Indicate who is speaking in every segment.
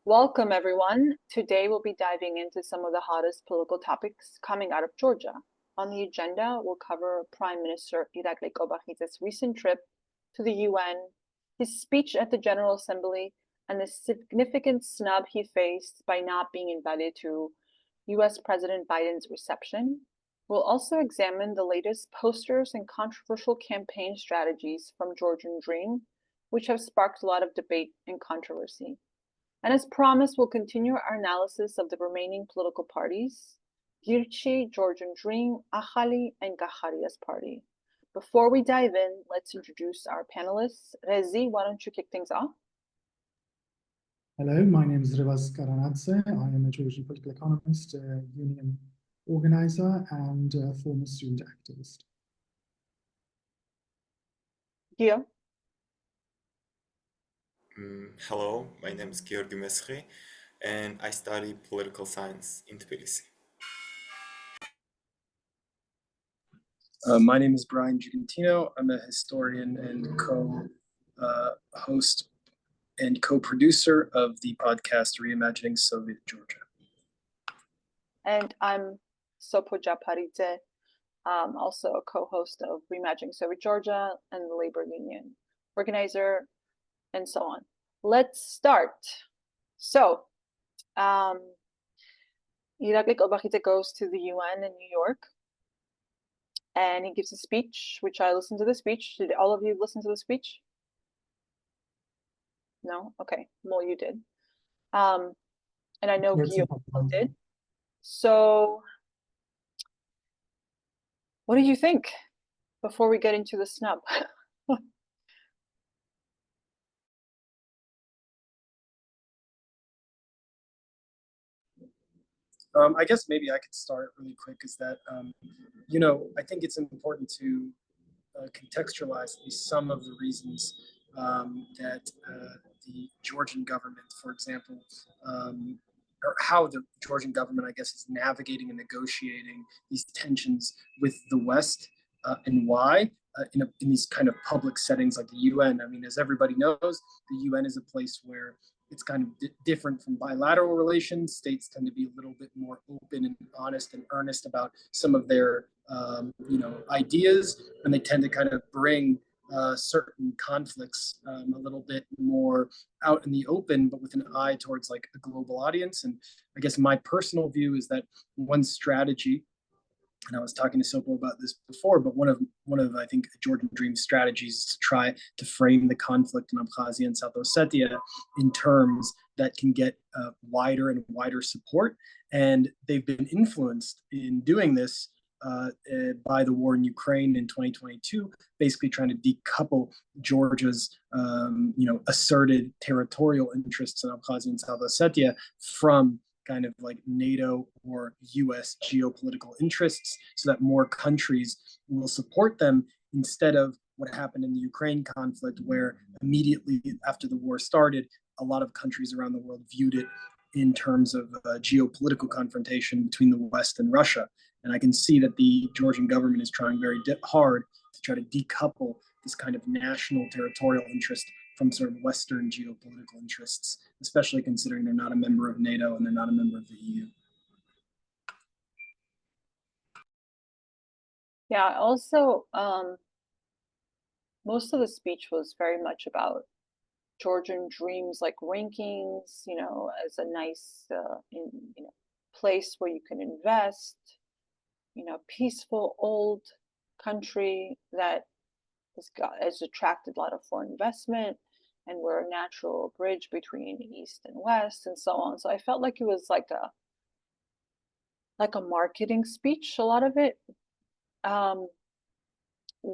Speaker 1: Welcome, everyone. Today we'll be diving into some of the hottest political topics coming out of Georgia. On the agenda, we'll cover Prime Minister Irakli Konakhidze's recent trip to the UN, his speech at the General Assembly, and the significant snub he faced by not being invited to US President Biden's reception. We'll also examine the latest posters and controversial campaign strategies from Georgian Dream, which have sparked a lot of debate and controversy. And as promised, we'll continue our analysis of the remaining political parties, Girchi, Georgian Dream, Akhali, and Gakharia's party. Before we dive in, let's introduce our panelists. Rezi, why don't you kick things off?
Speaker 2: Hello, my name is Kobakhidze. I am a Georgian political economist, union organizer, and former student activist.
Speaker 1: Gio?
Speaker 3: Hello, my name is Georgi, and I study political science in Tbilisi.
Speaker 4: My name is Brian Gigantino. I'm a historian and co-host and co-producer of the podcast Reimagining Soviet Georgia.
Speaker 1: And I'm Sopoja Paridze, also a co-host of Reimagining Soviet Georgia and the Labor Union organizer, and so on. Let's start. So, Irakli Konakhidze goes to the UN in New York, and he gives a speech, which I listened to the speech. Did all of you listen to the speech? No? Okay, well, you did. And I know Gio did. So, what do you think before we get into the snub?
Speaker 4: I guess maybe I could start really quick is that, I think it's important to contextualize at least some of the reasons that the Georgian government, for example, or how the Georgian government, I guess, is navigating and negotiating these tensions with the West and why in these kind of public settings like the UN. I mean, as everybody knows, the UN is a place where it's kind of different from bilateral relations. States tend to be a little bit more open and honest and earnest about some of their, ideas, and they tend to kind of bring certain conflicts a little bit more out in the open, but with an eye towards like a global audience. And I guess my personal view is that one strategy, and I was talking to Sopo about this before, but one of I think Georgian Dream strategies is to try to frame the conflict in Abkhazia and South Ossetia in terms that can get wider and wider support. And they've been influenced in doing this by the war in Ukraine in 2022, basically trying to decouple Georgia's, asserted territorial interests in Abkhazia and South Ossetia from kind of like NATO or US geopolitical interests, so that more countries will support them instead of what happened in the Ukraine conflict, where immediately after the war started, a lot of countries around the world viewed it in terms of geopolitical confrontation between the West and Russia. And I can see that the Georgian government is trying very hard to try to decouple this kind of national territorial interest from sort of Western geopolitical interests, especially considering they're not a member of NATO and they're not a member of the EU.
Speaker 1: Yeah, also, most of the speech was very much about Georgian Dreams, like rankings, as a nice place where you can invest, peaceful old country that has attracted a lot of foreign investment, and we're a natural bridge between East and West and so on. So I felt like it was like a marketing speech, a lot of it.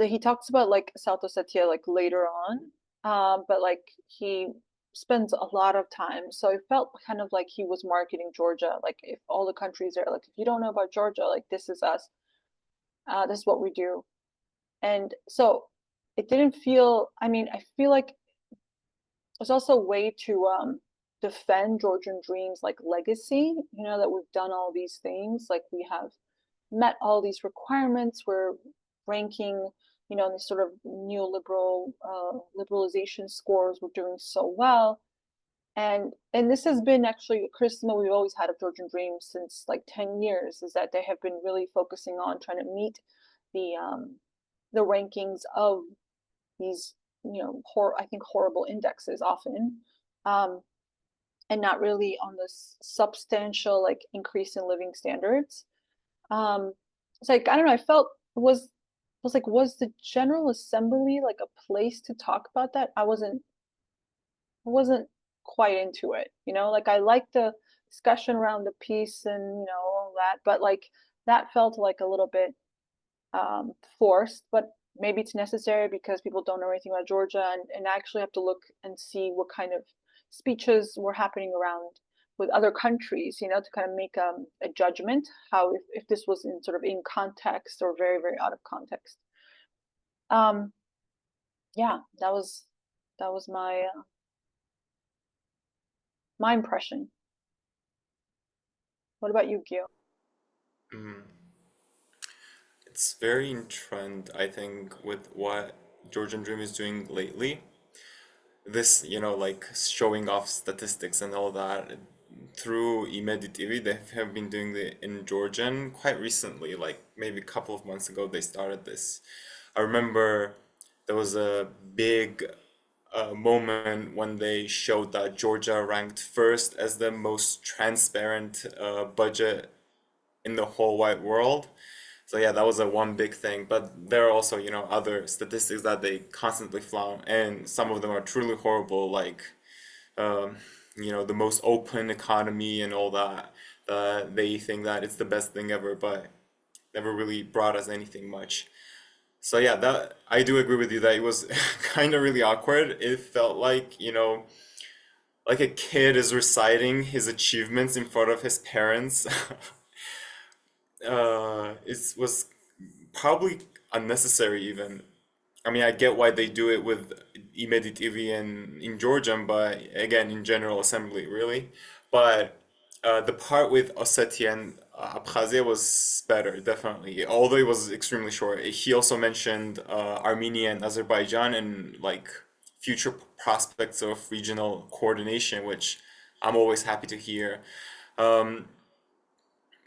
Speaker 1: He talks about like South Ossetia like later on, but like he spends a lot of time. So it felt kind of like he was marketing Georgia, like if all the countries are like, if you don't know about Georgia, like this is us, this is what we do. And so it didn't feel, I feel like it's also a way to defend Georgian Dream's like legacy, that we've done all these things, like we have met all these requirements, we're ranking, these sort of neoliberal liberalization scores, we're doing so well. And this has been actually a criticism we've always had of Georgian Dream since like 10 years, is that they have been really focusing on trying to meet the rankings of these, you know, I think horrible indexes often, and not really on this substantial like increase in living standards. It's like, I don't know, I felt was the General Assembly like a place to talk about that? I wasn't quite into it, you know, like I liked the discussion around the peace and, you know, all that, but like that felt like a little bit forced, but maybe it's necessary because people don't know anything about Georgia, and actually have to look and see what kind of speeches were happening around with other countries, you know, to kind of make a judgment how if this was in sort of in context or very, very out of context. Yeah, that was my my impression. What about you, Gio?
Speaker 3: Mm. It's very in trend, I think, with what Georgian Dream is doing lately. This, you know, like showing off statistics and all that through Imedi TV. They have been doing it in Georgian quite recently, like maybe a couple of months ago they started this. I remember there was a big moment when they showed that Georgia ranked first as the most transparent budget in the whole wide world. So yeah, that was a one big thing. But there are also, you know, other statistics that they constantly flout, and some of them are truly horrible, like um, you know, the most open economy and all that. They think that it's the best thing ever, but never really brought us anything much. So yeah, that I do agree with you that it was kind of really awkward. It felt like, you know, like a kid is reciting his achievements in front of his parents. It was probably unnecessary even. I mean, I get why they do it with Imedit Ivi and in Georgian, but again, in General Assembly, really. But the part with Ossetia and Abkhazia was better, definitely. Although it was extremely short. He also mentioned Armenia and Azerbaijan and like future prospects of regional coordination, which I'm always happy to hear. Um,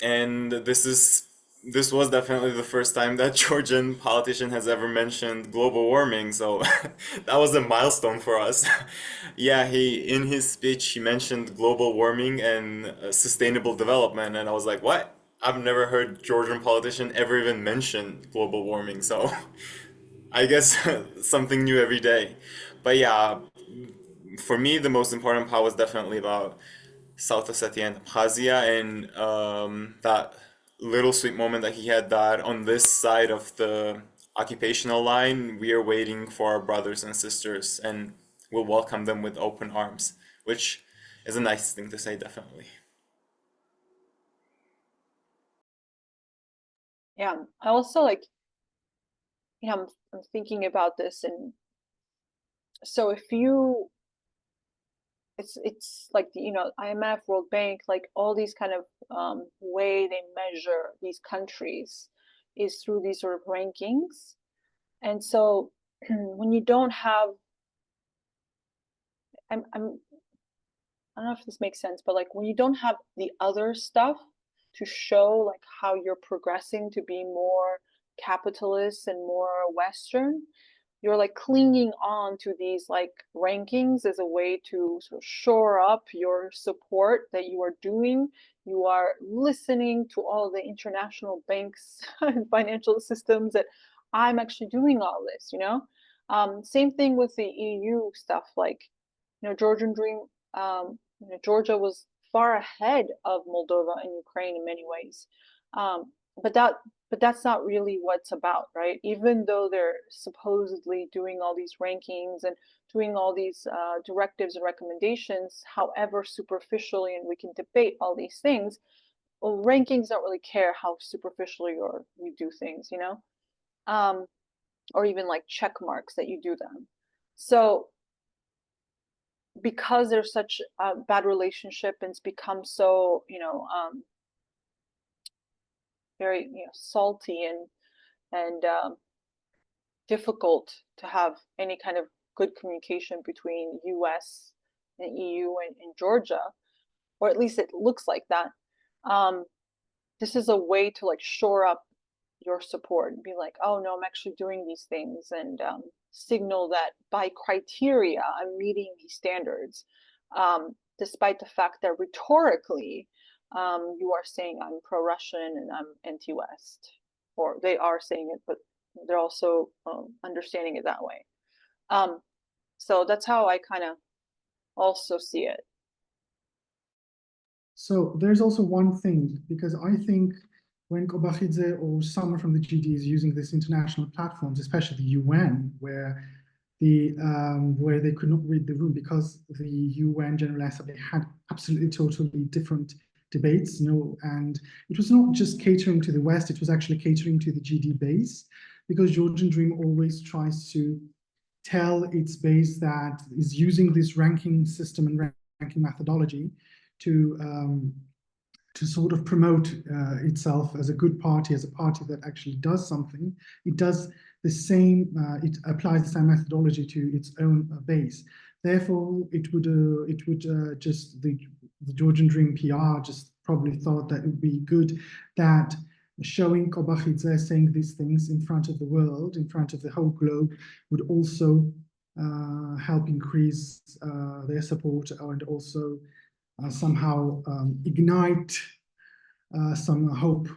Speaker 3: and this was definitely the first time that Georgian politician has ever mentioned global warming, so that was a milestone for us. Yeah, he in his speech he mentioned global warming and sustainable development, and I was like, what? I've never heard Georgian politician ever even mention global warming, so I guess something new every day. But yeah, for me the most important part was definitely about South Ossetia and Abkhazia, and that little sweet moment that he had that on this side of the occupational line, we are waiting for our brothers and sisters and we'll welcome them with open arms, which is a nice thing to say, definitely.
Speaker 1: Yeah, I also like, you know, I'm thinking about this, and so if you, it's like the, you know, IMF, World Bank, like all these kind of way they measure these countries is through these sort of rankings. And so when you don't have, I don't know if this makes sense, but like when you don't have the other stuff to show like how you're progressing to be more capitalist and more Western, you're like clinging on to these like rankings as a way to sort of shore up your support that you are doing. You are listening to all the international banks and financial systems that I'm actually doing all this, you know? Same thing with the EU stuff, like, you know, Georgian Dream, you know, Georgia was far ahead of Moldova and Ukraine in many ways. But that's not really what it's about, right? Even though they're supposedly doing all these rankings and doing all these directives and recommendations, however superficially, and we can debate all these things, well, rankings don't really care how superficially or you do things, you know, or even like check marks that you do them. So because there's such a bad relationship and it's become so, you know, very, you know, salty and difficult to have any kind of good communication between US and EU and Georgia, or at least it looks like that, this is a way to like shore up your support and be like, oh no, I'm actually doing these things, and signal that by criteria I'm meeting these standards, despite the fact that rhetorically you are saying I'm pro-Russian and I'm anti-West, or they are saying it, but they're also understanding it that way. So that's how I kind of also see it.
Speaker 2: So there's also one thing, because I think when Kobakhidze or someone from the GD is using these international platforms, especially the UN, where they could not read the room because the UN General Assembly had absolutely totally different debates, and it was not just catering to the West, it was actually catering to the GD base, because Georgian Dream always tries to tell its base that is using this ranking system and ranking methodology to sort of promote itself as a good party, as a party that actually does something. It does the same, it applies the same methodology to its own base. Therefore, it would just, the Georgian Dream PR just probably thought that it would be good that showing Kobakhidze saying these things in front of the world, in front of the whole globe, would also help increase their support, and also somehow ignite some hope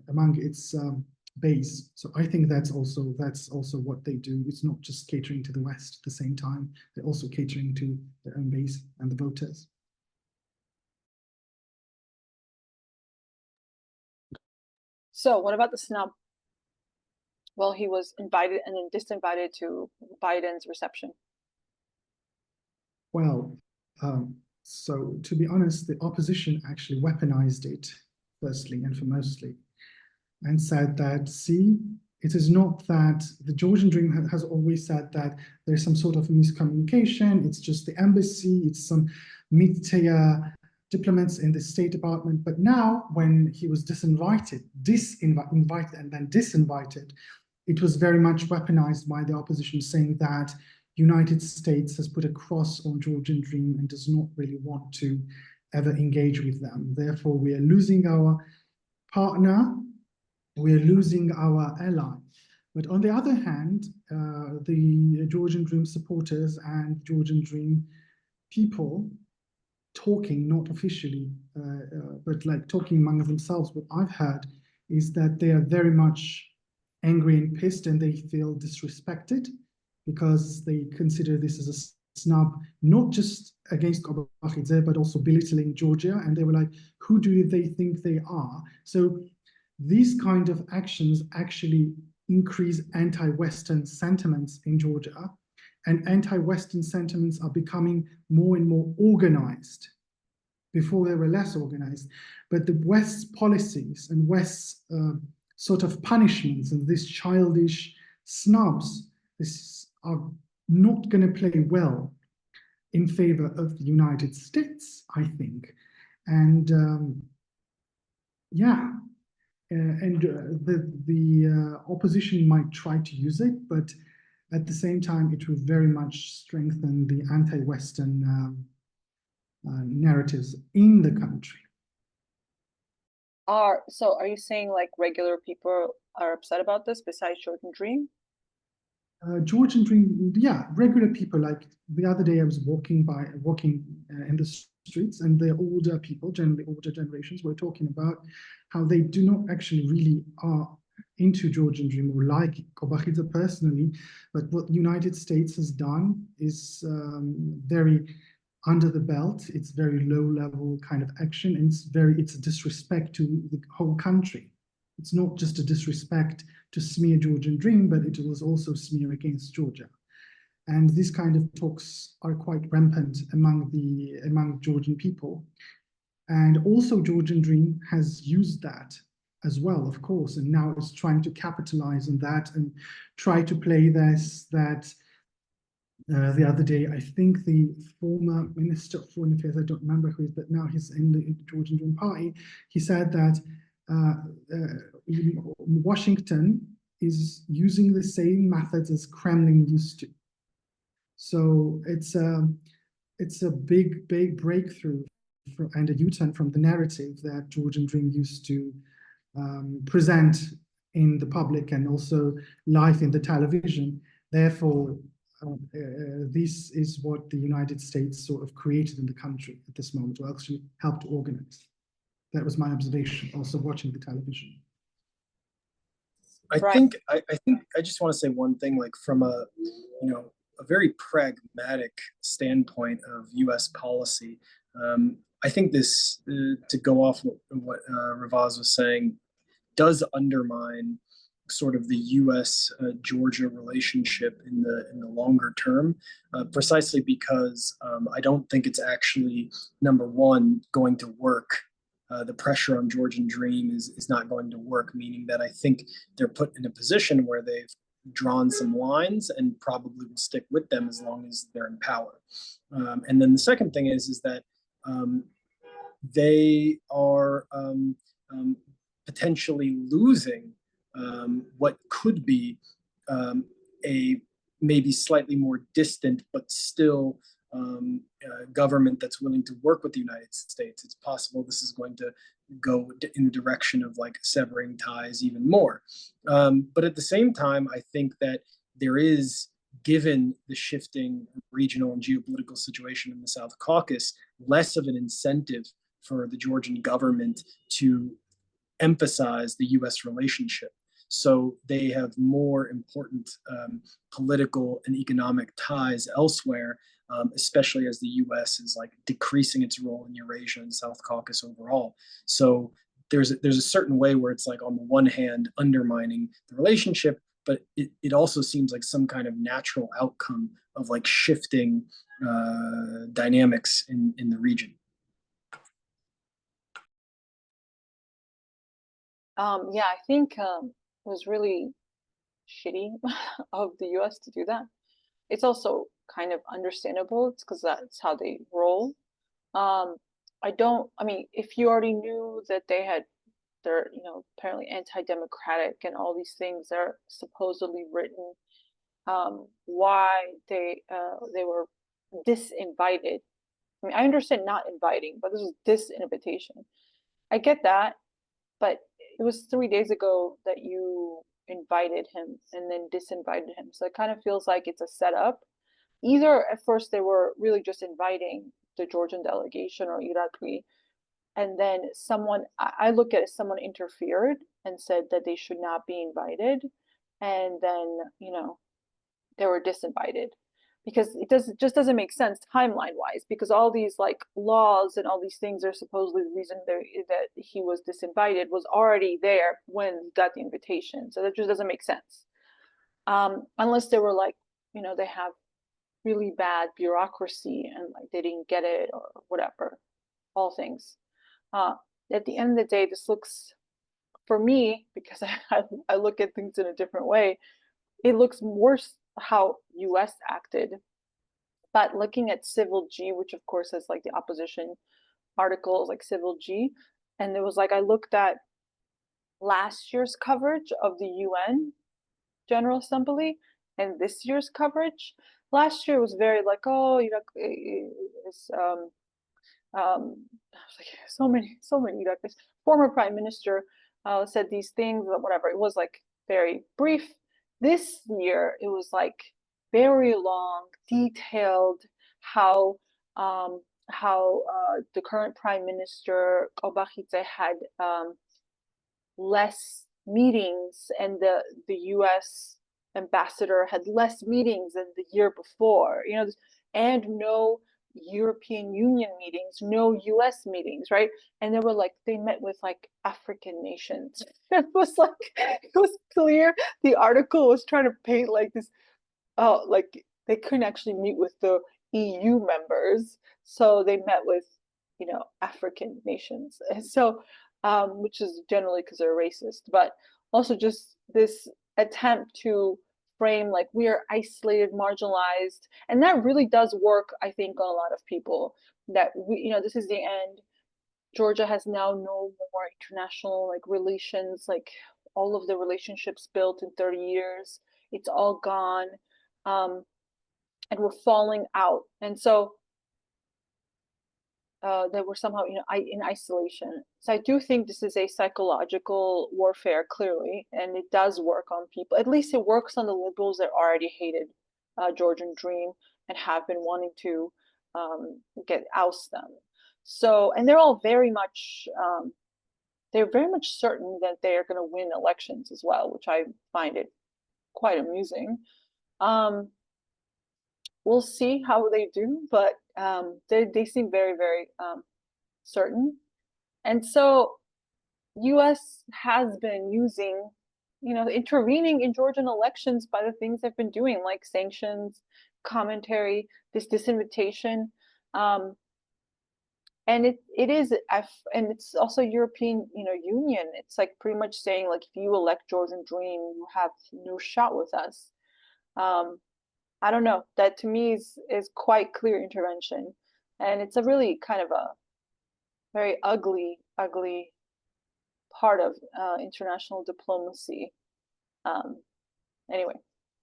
Speaker 2: among its base. So I think that's also what they do. It's not just catering to the West at the same time; they're also catering to their own base and the voters.
Speaker 1: So what about the snub? Well, he was invited and then disinvited to Biden's reception.
Speaker 2: Well, so to be honest, the opposition actually weaponized it, firstly and foremostly, and said that, see, it is not that the Georgian Dream has always said that there's some sort of miscommunication, it's just the embassy, it's some mid-tier diplomats in the State Department. But now, when he was disinvited and then disinvited, it was very much weaponized by the opposition, saying that United States has put a cross on Georgian Dream and does not really want to ever engage with them. Therefore, we are losing our partner, we are losing our ally. But on the other hand, the Georgian Dream supporters and Georgian Dream people talking, not officially, but like talking among themselves, what I've heard is that they are very much angry and pissed, and they feel disrespected because they consider this as a snub, not just against Kobakhidze, but also belittling Georgia. And they were like, who do they think they are? So these kind of actions actually increase anti-Western sentiments in Georgia, and anti-Western sentiments are becoming more and more organized. Before they were less organized, but the West's policies and West's sort of punishments and these childish snubs are not going to play well in favor of the United States, I think. And the opposition might try to use it, but at the same time, it will very much strengthen the anti-Western narratives in the country.
Speaker 1: So are you saying like regular people are upset about this besides Georgian Dream?
Speaker 2: Georgian Dream, yeah, regular people. Like the other day, I was walking in the streets, and the older people, generally older generations, were talking about how they do not actually really are into Georgian Dream or like Kobakhidze personally, but what the United States has done is very under the belt. It's very low level kind of action, and it's a disrespect to the whole country. It's not just a disrespect to smear Georgian Dream, but it was also smear against Georgia. And these kind of talks are quite rampant among Georgian people. And also Georgian Dream has used that as well, of course, and now is trying to capitalize on that and try to play that the other day, I think the former Minister of Foreign Affairs, I don't remember who, but now he's in the Georgian Dream Party, he said that Washington is using the same methods as Kremlin used to. So it's a big breakthrough and a U-turn from the narrative that Georgian Dream used to present in the public and also live in the television. Therefore, this is what the United States sort of created in the country at this moment, or actually helped to organize. That was my observation, also watching the television.
Speaker 4: I think I just want to say one thing, like from a a very pragmatic standpoint of U.S. policy. I think this, to go off what Ravaz was saying, does undermine sort of the U.S. Georgia relationship in the longer term, precisely because I don't think it's actually, number one, going to work. The pressure on Georgian Dream is not going to work, meaning that I think they're put in a position where they've drawn some lines and probably will stick with them as long as they're in power. And then the second thing is that they are potentially losing what could be a maybe slightly more distant but still government that's willing to work with the United States. It's possible this is going to go in the direction of like severing ties even more. But at the same time, I think that there is, given the shifting regional and geopolitical situation in the South Caucasus, less of an incentive for the Georgian government to emphasize the US relationship. So they have more important political and economic ties elsewhere, especially as the US is like decreasing its role in Eurasia and South Caucasus overall. So there's a certain way where it's like, on the one hand, undermining the relationship, but it also seems like some kind of natural outcome of like shifting dynamics in the region.
Speaker 1: Yeah, I think it was really shitty of the US to do that. It's also kind of understandable. It's because that's how they roll. I mean, if you already knew that they're, apparently anti-democratic and all these things that are supposedly written, why they were disinvited. I mean, I understand not inviting, but this was disinvitation. I get that, but it was 3 days ago that you invited him and then disinvited him. So it kind of feels like it's a setup. Either at first they were really just inviting the Georgian delegation or Irakli, and then I look at it, someone interfered and said that they should not be invited, and then they were disinvited, because it just doesn't make sense timeline wise, because all these like laws and all these things are supposedly the reason that he was disinvited was already there when he got the invitation. So that just doesn't make sense, unless they were like, they have really bad bureaucracy and like they didn't get it or whatever, all things. At the end of the day, this looks, for me, because I look at things in a different way, it looks worse how US acted. But looking at Civil G, which of course has like the opposition articles like Civil G, and it was like, I looked at last year's coverage of the UN General Assembly and this year's coverage. Last year was very like, oh, it's I was like, so many Iraqi's. Former Prime Minister said these things, but whatever. It was like very brief. This year, it was like very long, detailed. How the current Prime Minister Kobakhidze had less meetings, and the US ambassador had less meetings than the year before. And no European Union meetings, no US meetings, right? And they met with like African nations. It was clear the article was trying to paint like this, like they couldn't actually meet with the EU members, so they met with African nations. And so which is generally because they're racist, but also just this attempt to frame like we are isolated, marginalized, and that really does work, I think, on a lot of people, that this is the end. Georgia has now no more international like relations, like all of the relationships built in 30 years, it's all gone. and were falling out. And so they were somehow, in isolation. So I do think this is a psychological warfare, clearly, and it does work on people. At least it works on the liberals that already hated Georgian Dream and have been wanting to oust them. So, and they're all very much certain that they are going to win elections as well, which I find it quite amusing. We'll see how they do, but they seem very, very certain. And so US has been using, intervening in Georgian elections by the things they've been doing, like sanctions, commentary, this disinvitation. And it is, and it's also European, Union. It's like pretty much saying, like, if you elect Georgian Dream, you have no shot with us. I don't know. That to me is quite clear intervention, and it's a really kind of a very ugly part of international diplomacy. Anyway,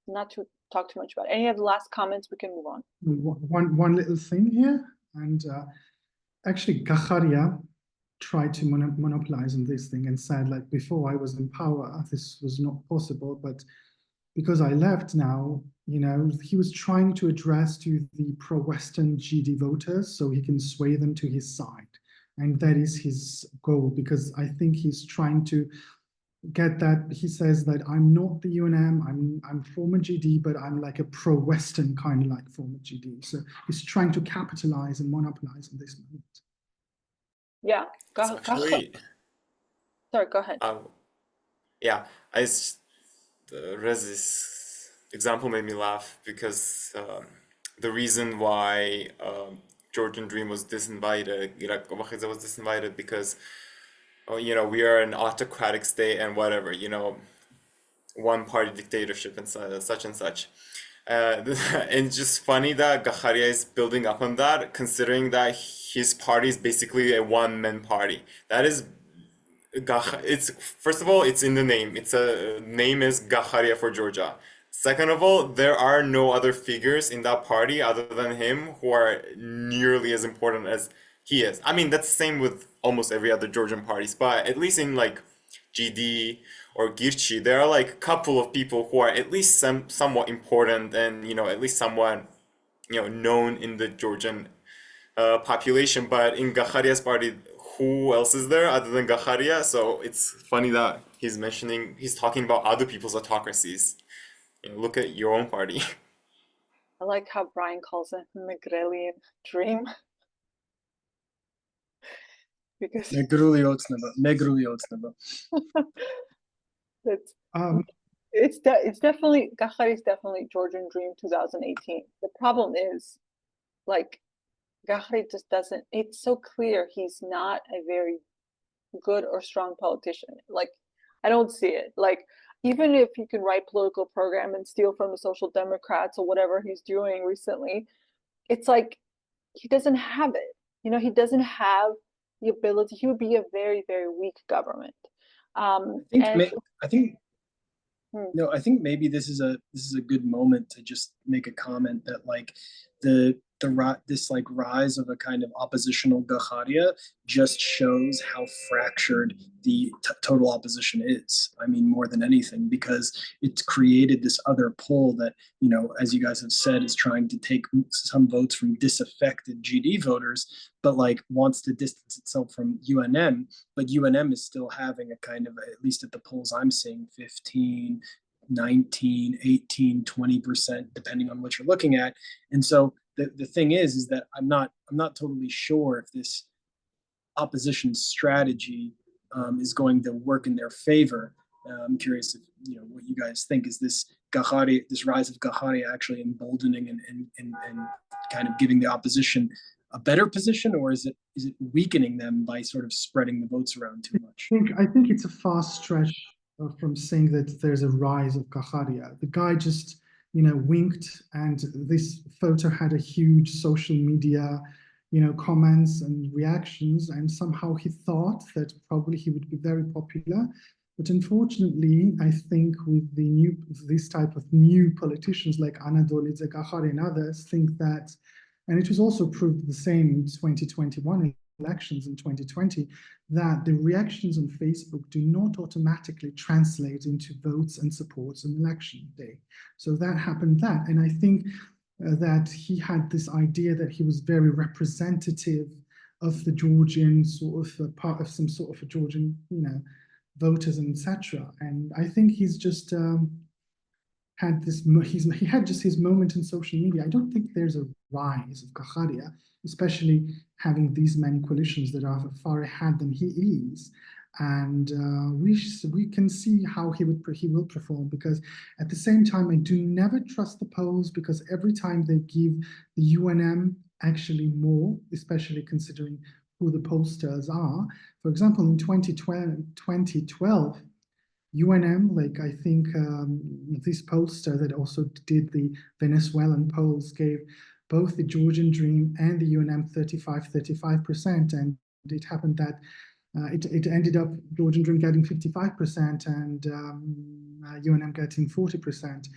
Speaker 1: not to talk too much about it. Any of the last comments? We can move on.
Speaker 2: One little thing here, and actually Gakharia tried to monopolize on this thing and said, like, before I was in power, this was not possible, but because I left now, he was trying to address to the pro-Western GD voters so he can sway them to his side. And that is his goal, because I think he's trying to get that. He says that I'm not the UNM, I'm former GD, but I'm like a pro-Western kind of like former GD. So he's trying to capitalize and monopolize on this moment.
Speaker 1: Yeah,
Speaker 3: Actually,
Speaker 1: sorry, go ahead.
Speaker 3: Yeah, Rez's example made me laugh because the reason why Georgian Dream was disinvited, Kobakhidze was disinvited, because we are an autocratic state and whatever, one party dictatorship and such and such. And it's just funny that Gakharia is building up on that, considering that his party is basically a one-man party. That is, it's, first of all, it's in the name. Its name is Gakharia for Georgia. Second of all, there are no other figures in that party other than him who are nearly as important as he is. I mean, that's the same with almost every other Georgian parties, but at least in like GD or Girchi, there are like a couple of people who are at least somewhat important and, at least somewhat, known in the Georgian population. But in Gakharia's party, who else is there other than Gakharia? So it's funny that he's talking about other people's autocracies. Look at your own party.
Speaker 1: I like how Brian calls it Megrelian Dream. Because it's definitely, Gakharia is definitely Georgian Dream 2018. The problem is, like, Gakharia just doesn't, it's so clear he's not a very good or strong politician. Like, I don't see it. Like, even if he can write political program and steal from the Social Democrats or whatever he's doing recently, it's like he doesn't have it. He doesn't have the ability. He would be a very, very weak government.
Speaker 4: I think maybe this is a good moment to just make a comment that, like, this like rise of a kind of oppositional Gakharia just shows how fractured the total opposition is. I mean, more than anything, because it's created this other pole that, as you guys have said, is trying to take some votes from disaffected GD voters, but like wants to distance itself from UNM. But UNM is still having a kind of, at least at the polls I'm seeing, 15, 19, 18, 20%, depending on what you're looking at. And so the thing is that I'm not totally sure if this opposition strategy is going to work in their favor. I'm curious if what you guys think. Is this Gakharia, this rise of Gakharia, actually emboldening and kind of giving the opposition a better position, or is it weakening them by sort of spreading the votes around too much?
Speaker 2: I think it's a fast stretch from saying that there's a rise of Gakharia. The guy just winked, and this photo had a huge social media, comments and reactions, and somehow he thought that probably he would be very popular. But unfortunately, I think with this type of new politicians like Anadolu Gakharia and others think that, and it was also proved the same in 2021 elections in 2020, that the reactions on Facebook do not automatically translate into votes and supports on election day. So that happened and I think that he had this idea that he was very representative of the Georgian sort of part of some sort of a Georgian, voters and etc. And I think he's just had this. He had just his moment in social media. I don't think there's a rise of Gakharia, especially having these many coalitions that are far ahead than he is. And we can see how he will perform, because at the same time I do never trust the polls, because every time they give the UNM actually more, especially considering who the pollsters are. For example, in 2012, UNM, like I think this pollster that also did the Venezuelan polls, gave both the Georgian Dream and the UNM 35%, and it happened that it ended up Georgian Dream getting 55% and UNM getting 40%.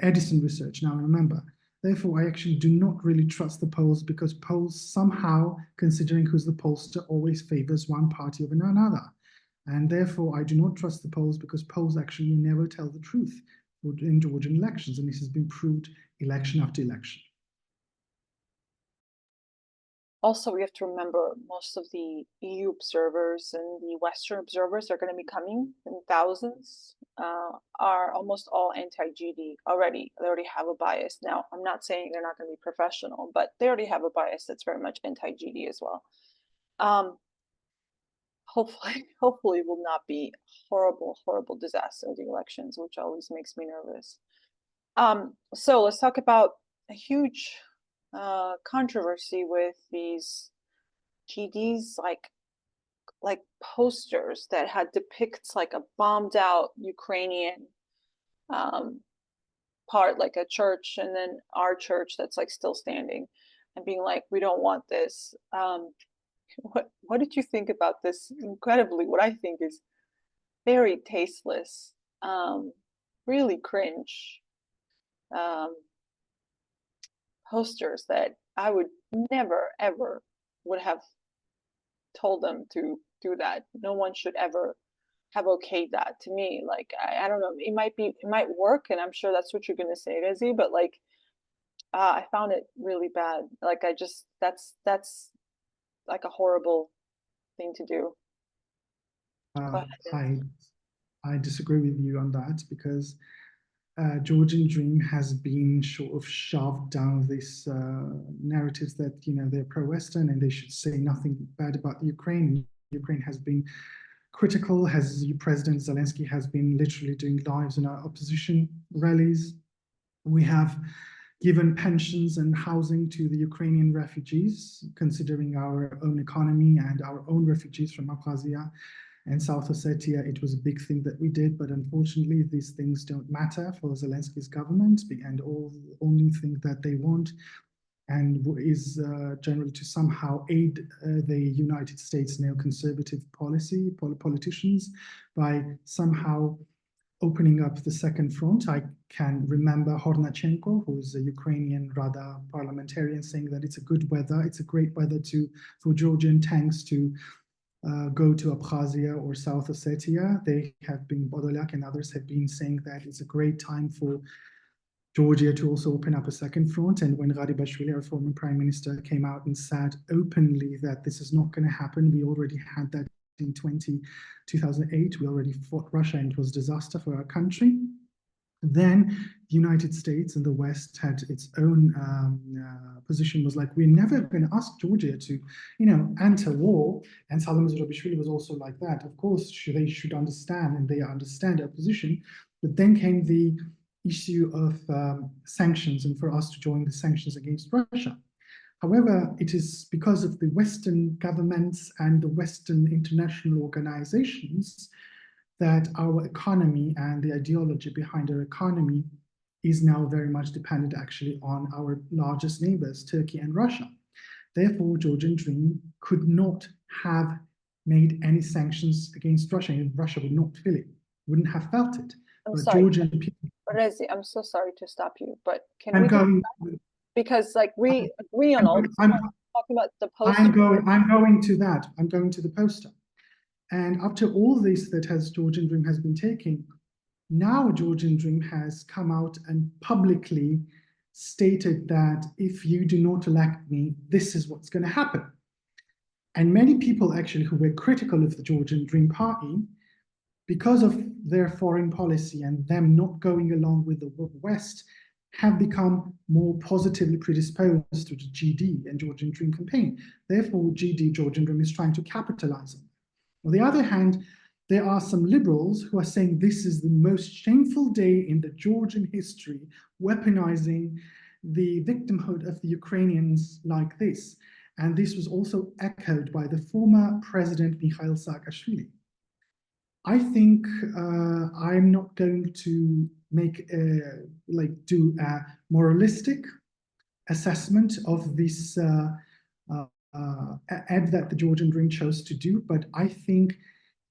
Speaker 2: Edison Research, now I remember. Therefore, I actually do not really trust the polls, because polls somehow, considering who's the pollster, always favors one party over another. And therefore, I do not trust the polls, because polls actually never tell the truth in Georgian elections. And this has been proved election after election.
Speaker 1: Also, we have to remember most of the EU observers and the Western observers are going to be coming in thousands, are almost all anti-GD already. They already have a bias. Now, I'm not saying they're not going to be professional, but they already have a bias that's very much anti-GD as well. Hopefully it will not be horrible disaster of the elections, which always makes me nervous. So let's talk about a huge controversy with these GDs, like posters that had depicts like a bombed out Ukrainian part, like a church, and then our church that's like still standing, and being like, we don't want this. What did you think about this incredibly, what I think is very tasteless, really cringe posters that I would never ever would have told them to do that. No one should ever have okayed that. To me, like I don't know, it might work, and I'm sure that's what you're gonna say, Rezi, but like I found it really bad. Like that's like a horrible thing to do.
Speaker 2: I disagree with you on that, because Georgian Dream has been sort of shoved down this narratives that they're pro-Western and they should say nothing bad about Ukraine. Ukraine has been critical, President Zelensky has been literally doing lives in our opposition rallies. We have given pensions and housing to the Ukrainian refugees, considering our own economy and our own refugees from Abkhazia and South Ossetia. It was a big thing that we did, but unfortunately these things don't matter for Zelensky's government, and the only thing that they want and is generally to somehow aid the United States neoconservative politicians by somehow opening up the second front. I can remember Hornachenko, who is a Ukrainian Rada parliamentarian, saying that it's a great weather for Georgian tanks to go to Abkhazia or South Ossetia. They have been, Podolyak and others have been saying that it's a great time for Georgia to also open up a second front. And when Garibashvili, our former prime minister, came out and said openly that this is not going to happen, we already had that in 2008, we already fought Russia and it was a disaster for our country. Then the United States and the West had its own position, was like, we're never going to ask Georgia to, enter war. And Saddam Zurabishvili was also like that. Of course, they should understand, and they understand our position. But then came the issue of sanctions, and for us to join the sanctions against Russia. However, it is because of the Western governments and the Western international organizations that our economy and the ideology behind our economy is now very much dependent actually on our largest neighbors, Turkey and Russia. Therefore, Georgian Dream could not have made any sanctions against Russia, and Russia would not feel it, wouldn't have felt it.
Speaker 1: I'm
Speaker 2: But
Speaker 1: sorry,
Speaker 2: Georgian people,
Speaker 1: Rezi, I'm so sorry to stop you, but can
Speaker 2: I'm
Speaker 1: we just,
Speaker 2: going,
Speaker 1: because like we agree on all this,
Speaker 2: I'm,
Speaker 1: talking about the
Speaker 2: I'm
Speaker 1: poster.
Speaker 2: going to that. I'm going to the poster. And after all this that has Georgian Dream has been taking, now Georgian Dream has come out and publicly stated that if you do not elect me, this is what's going to happen. And many people actually who were critical of the Georgian Dream party, because of their foreign policy and them not going along with the West, have become more positively predisposed to the GD and Georgian Dream campaign. Therefore, GD, Georgian Dream, is trying to capitalize on it. On the other hand, there are some liberals who are saying this is the most shameful day in the Georgian history, weaponizing the victimhood of the Ukrainians like this. And this was also echoed by the former president Mikhail Saakashvili. I think I'm not going to do a moralistic assessment of this ad that the Georgian Dream chose to do, but I think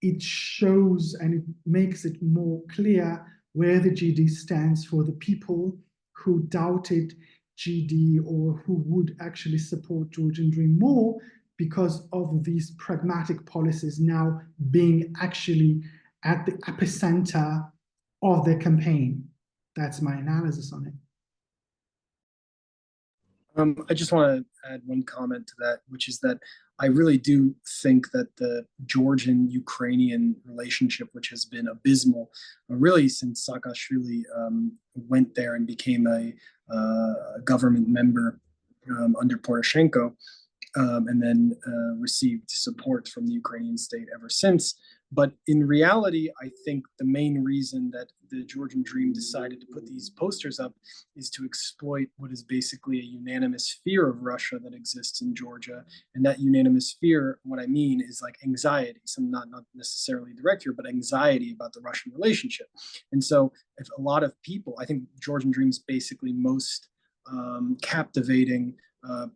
Speaker 2: it shows and it makes it more clear where the GD stands for the people who doubted GD or who would actually support Georgian Dream more because of these pragmatic policies now being actually at the epicenter of their campaign. That's my analysis on it.
Speaker 4: I just want to add one comment to that, which is that I really do think that the Georgian-Ukrainian relationship, which has been abysmal, really since Saakashvili went there and became a government member under Poroshenko, and then received support from the Ukrainian state ever since. But in reality, I think the main reason that the Georgian Dream decided to put these posters up is to exploit what is basically a unanimous fear of Russia that exists in Georgia. And that unanimous fear, what I mean is like anxiety, some not necessarily direct fear, but anxiety about the Russian relationship. And so if a lot of people, I think Georgian Dream's basically most captivating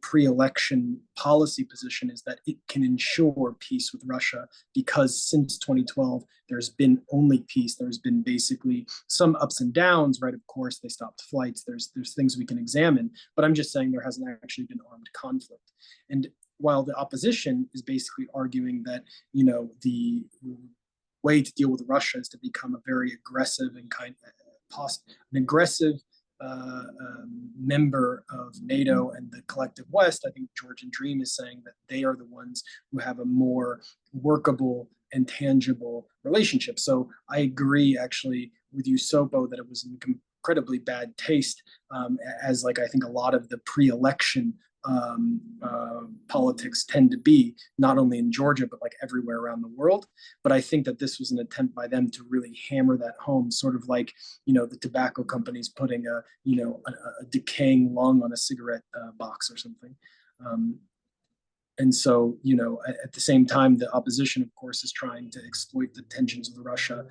Speaker 4: pre-election policy position is that it can ensure peace with Russia because since 2012 there's been only peace. There's been basically some ups and downs, right? Of course, they stopped flights. There's things we can examine, but I'm just saying there hasn't actually been armed conflict. And while the opposition is basically arguing that the way to deal with Russia is to become a very aggressive and an aggressive member of NATO and the collective West, I think Georgian Dream is saying that they are the ones who have a more workable and tangible relationship. So I agree actually with you, Sopo, that it was an incredibly bad taste, as like I think a lot of the pre-election politics tend to be, not only in Georgia, but like everywhere around the world. But I think that this was an attempt by them to really hammer that home, sort of like, the tobacco companies putting a decaying lung on a cigarette box or something. And so, at the same time, the opposition, of course, is trying to exploit the tensions with Russia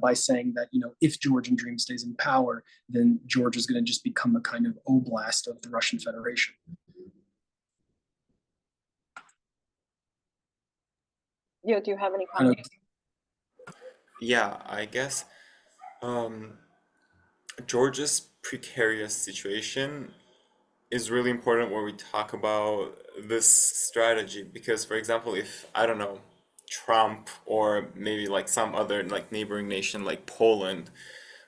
Speaker 4: by saying that, if Georgian Dream stays in power, then Georgia is going to just become a kind of oblast of the Russian Federation.
Speaker 1: Yeah, do you have any comments?
Speaker 3: Yeah, I guess Georgia's precarious situation is really important when we talk about this strategy because, for example, if I don't know, Trump or maybe like some other like neighboring nation like Poland,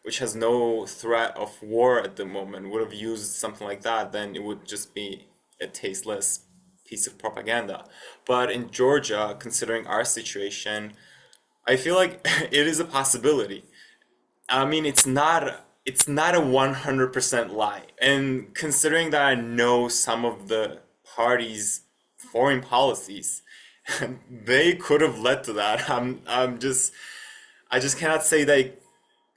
Speaker 3: which has no threat of war at the moment, would have used something like that, then it would just be a tasteless piece of propaganda. But in Georgia, considering our situation, I feel like it is a possibility. I mean, it's not a 100% lie. And considering that I know some of the parties' foreign policies, they could have led to that. I just cannot say that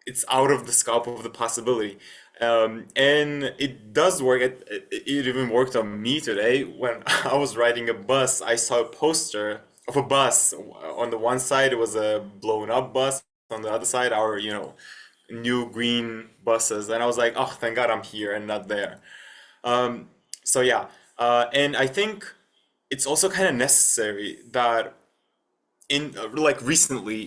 Speaker 3: it's out of the scope of the possibility. And it does work. It even worked on me today. When I was riding a bus, I saw a poster of a bus. On the one side, it was a blown up bus. On the other side, our, new green buses. And I was like, oh, thank God I'm here and not there. So yeah. And I think it's also kind of necessary that in like recently,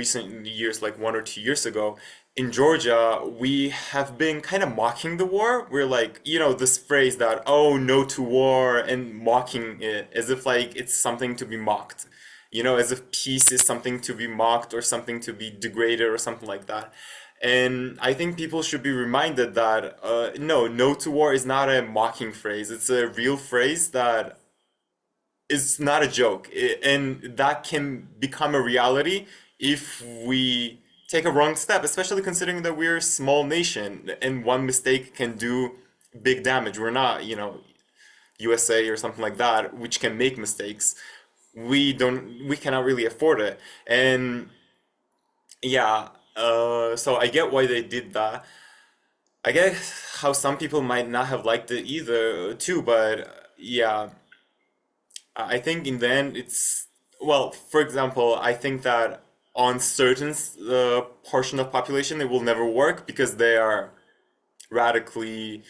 Speaker 3: recent years, like 1 or 2 years ago, in Georgia, we have been kind of mocking the war. We're like, this phrase that, oh, no to war, and mocking it as if like it's something to be mocked, as if peace is something to be mocked or something to be degraded or something like that. And I think people should be reminded that no to war is not a mocking phrase. It's a real phrase that is not a joke, and that can become a reality if we take a wrong step, especially considering that we're a small nation and one mistake can do big damage. We're not, USA or something like that, which can make mistakes. We cannot really afford it. And yeah, so I get why they did that. I get how some people might not have liked it either too, but yeah, I think in the end it's, well, for example, I think that on certain portion of population it will never work because they are radically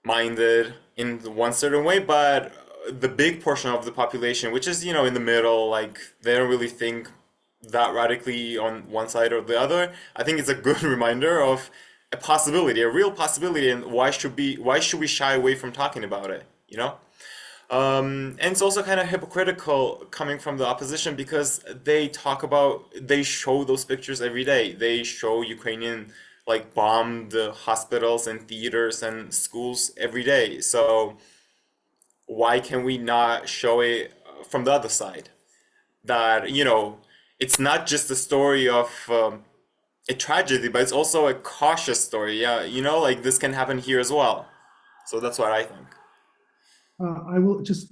Speaker 3: minded in one certain way, but the big portion of the population, which is, in the middle, like they don't really think that radically on one side or the other, I think it's a good reminder of a possibility, a real possibility, and why should we shy away from talking about it, and it's also kind of hypocritical coming from the opposition because they show those pictures every day. They show Ukrainian like bombed hospitals and theaters and schools every day. So why can we not show it from the other side? That, it's not just a story of a tragedy, but it's also a cautious story. Yeah, like this can happen here as well. So that's what I think.
Speaker 2: I will just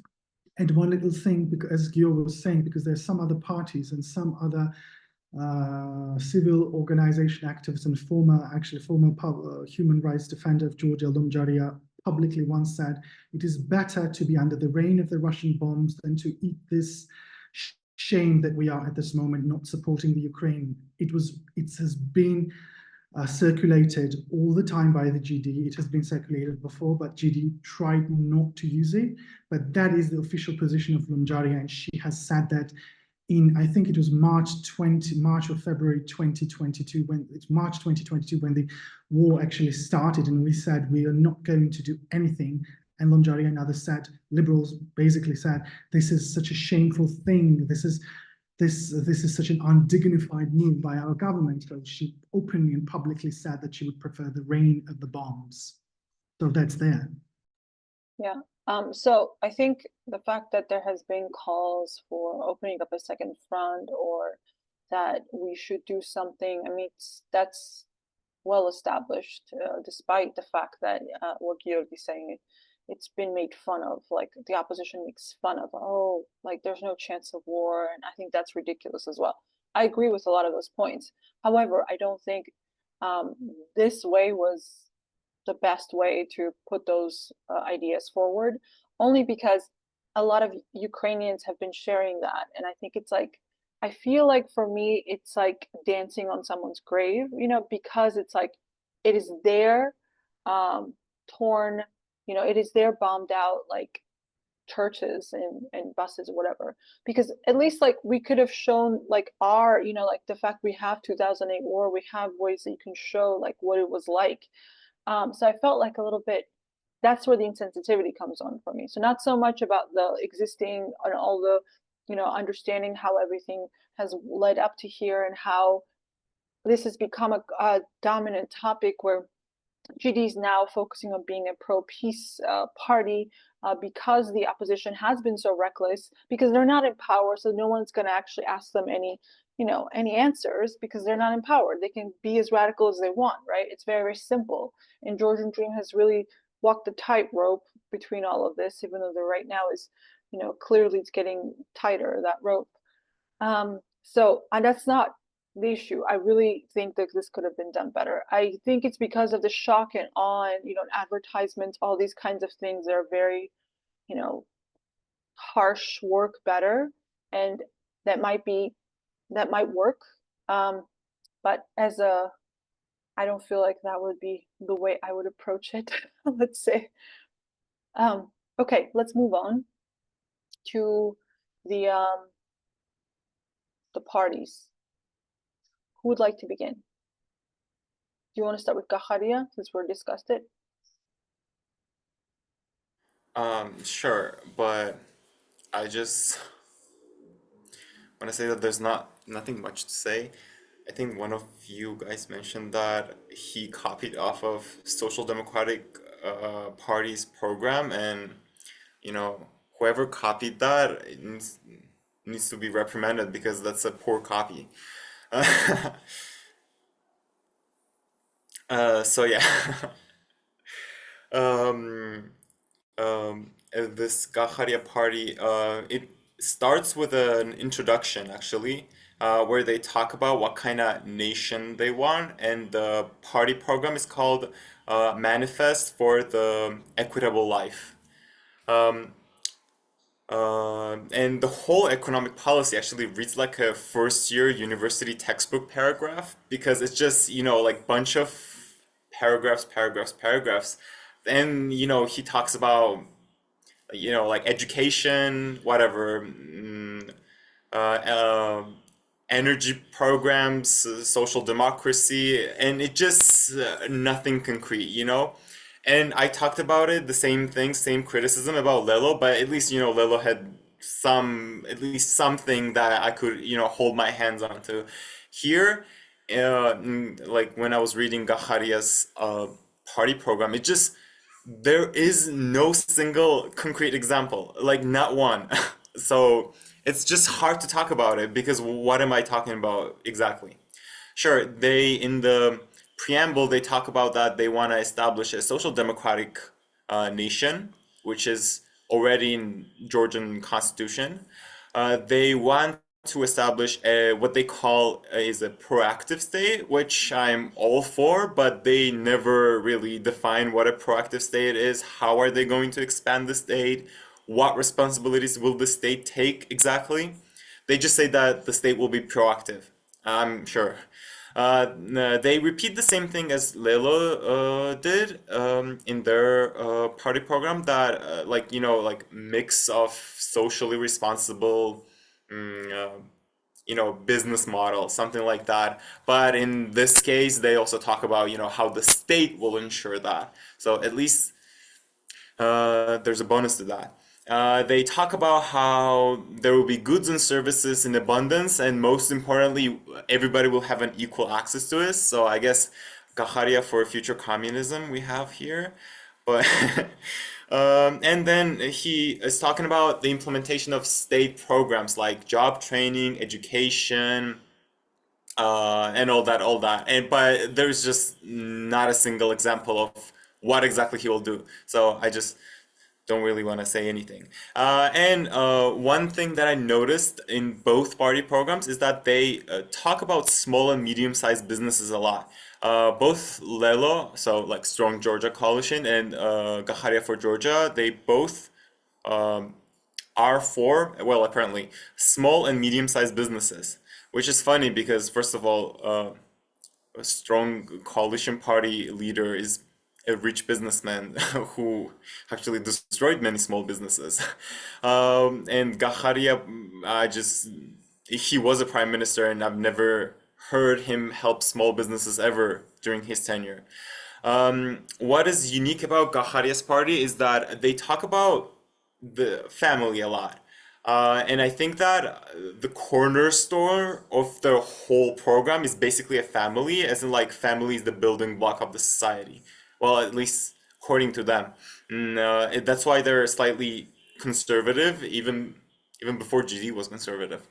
Speaker 2: add one little thing, because as Gio was saying, because there's some other parties and some other civil organization activists and former human rights defender of Georgia, Lumjaria, publicly once said, it is better to be under the rain of the Russian bombs than to eat this shame that we are at this moment not supporting the Ukraine. It has been circulated all the time by the GD. It has been circulated before, but GD tried not to use it. But that is the official position of Lumjaria, and she has said that in, I think it was March or February 2022, when it's March 2022 when the war actually started, and we said we are not going to do anything. And Lumjaria and others said, liberals basically said, this is such a shameful thing. This is such an undignified move by our government. So she openly and publicly said that she would prefer the rain of the bombs. So that's there.
Speaker 1: Yeah. So I think the fact that there has been calls for opening up a second front, or that we should do something, I mean, that's well established, despite the fact that what Georgi is saying, it's been made fun of, like the opposition makes fun of, oh, like there's no chance of war, and I think that's ridiculous as well. I agree with a lot of those points. However, I don't think this way was the best way to put those ideas forward, only because a lot of Ukrainians have been sharing that, and I think it's like, I feel like for me it's like dancing on someone's grave, because it's like it is their torn, it is their bombed out like churches and buses or whatever, because at least like we could have shown like our, like the fact we have 2008 war, we have ways that you can show like what it was like. So I felt like a little bit, that's where the insensitivity comes on for me. So not so much about the existing and all the, understanding how everything has led up to here and how this has become a dominant topic where GD is now focusing on being a pro-peace party because the opposition has been so reckless, because they're not in power, so no one's going to actually ask them any answers because they're not in power. They can be as radical as they want, right? It's very, very simple. And Georgian Dream has really walked the tightrope between all of this, even though the right now is, clearly it's getting tighter, that rope. So that's not the issue. I really think that this could have been done better. I think it's because of the shock and awe and, advertisements, all these kinds of things that are very, harsh work better. And that might work. But I don't feel like that would be the way I would approach it, let's say. Okay, let's move on to the the parties. Who would like to begin? Do you want to start with Gakharia, since we discussed it?
Speaker 3: Sure, but I just want to say that there's nothing much to say. I think one of you guys mentioned that he copied off of Social Democratic Party's program, and whoever copied that needs to be reprimanded because that's a poor copy. So yeah, this Gakharia party, it starts with an introduction actually, where they talk about what kind of nation they want, and the party program is called Manifest for the Equitable Life. And the whole economic policy actually reads like a first year university textbook paragraph because it's just, like bunch of paragraphs. Then, he talks about, like education, whatever, uh, uh, energy programs, social democracy, and it just nothing concrete. And I talked about it, the same thing, same criticism about Lelo, but at least, Lelo had at least something that I could, hold my hands onto. Here, like when I was reading Gakharia's party program, there is no single concrete example, like not one. So it's just hard to talk about it because what am I talking about exactly? Sure, in the preamble, they talk about that they want to establish a social democratic nation, which is already in Georgian constitution. They want to establish what they call is a proactive state, which I'm all for, but they never really define what a proactive state is. How are they going to expand the state? What responsibilities will the state take exactly? They just say that the state will be proactive. I'm sure. They repeat the same thing as Lelo did in their party program, that like mix of socially responsible, business model, something like that. But in this case, they also talk about how the state will ensure that. So at least there's a bonus to that. They talk about how there will be goods and services in abundance, and most importantly, everybody will have an equal access to it. So I guess Gakharia for future communism we have here. But and then he is talking about the implementation of state programs like job training, education, and all that. But there's just not a single example of what exactly he will do. So I just don't really want to say anything. And one thing that I noticed in both party programs is that they talk about small and medium-sized businesses a lot. Both Lelo, so like Strong Georgia Coalition, and Gakharia for Georgia, they both are for, well, apparently, small and medium-sized businesses, which is funny because, first of all, a strong coalition party leader is a rich businessman who actually destroyed many small businesses. And Gakharia, he was a prime minister, and I've never heard him help small businesses ever during his tenure. What is unique about Gakharia's party is that they talk about the family a lot. And I think that the cornerstone of the whole program is basically a family, as in like family is the building block of the society. Well, at least according to them. That's why they're slightly conservative, even before GD was conservative.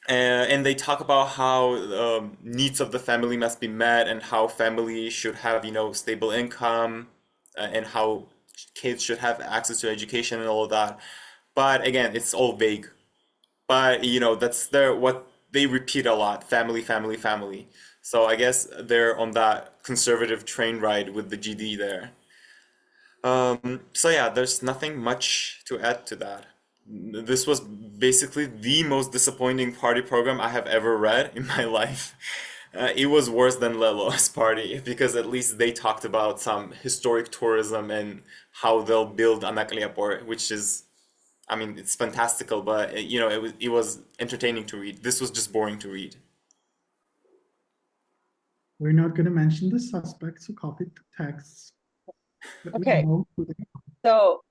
Speaker 3: And they talk about how needs of the family must be met, and how family should have, stable income, and how kids should have access to education and all of that. But again, it's all vague. But that's what they repeat a lot: family, family, family. So I guess they're on that conservative train ride with the GD there. So yeah, there's nothing much to add to that. This was basically the most disappointing party program I have ever read in my life. It was worse than Lelo's party because at least they talked about some historic tourism and how they'll build Anakliapor, which is I mean, it's fantastical, but it was entertaining to read. This was just boring to read.
Speaker 2: We're not going to mention the suspects who copied the texts. But we
Speaker 1: Okay.
Speaker 2: know who they are.
Speaker 1: So,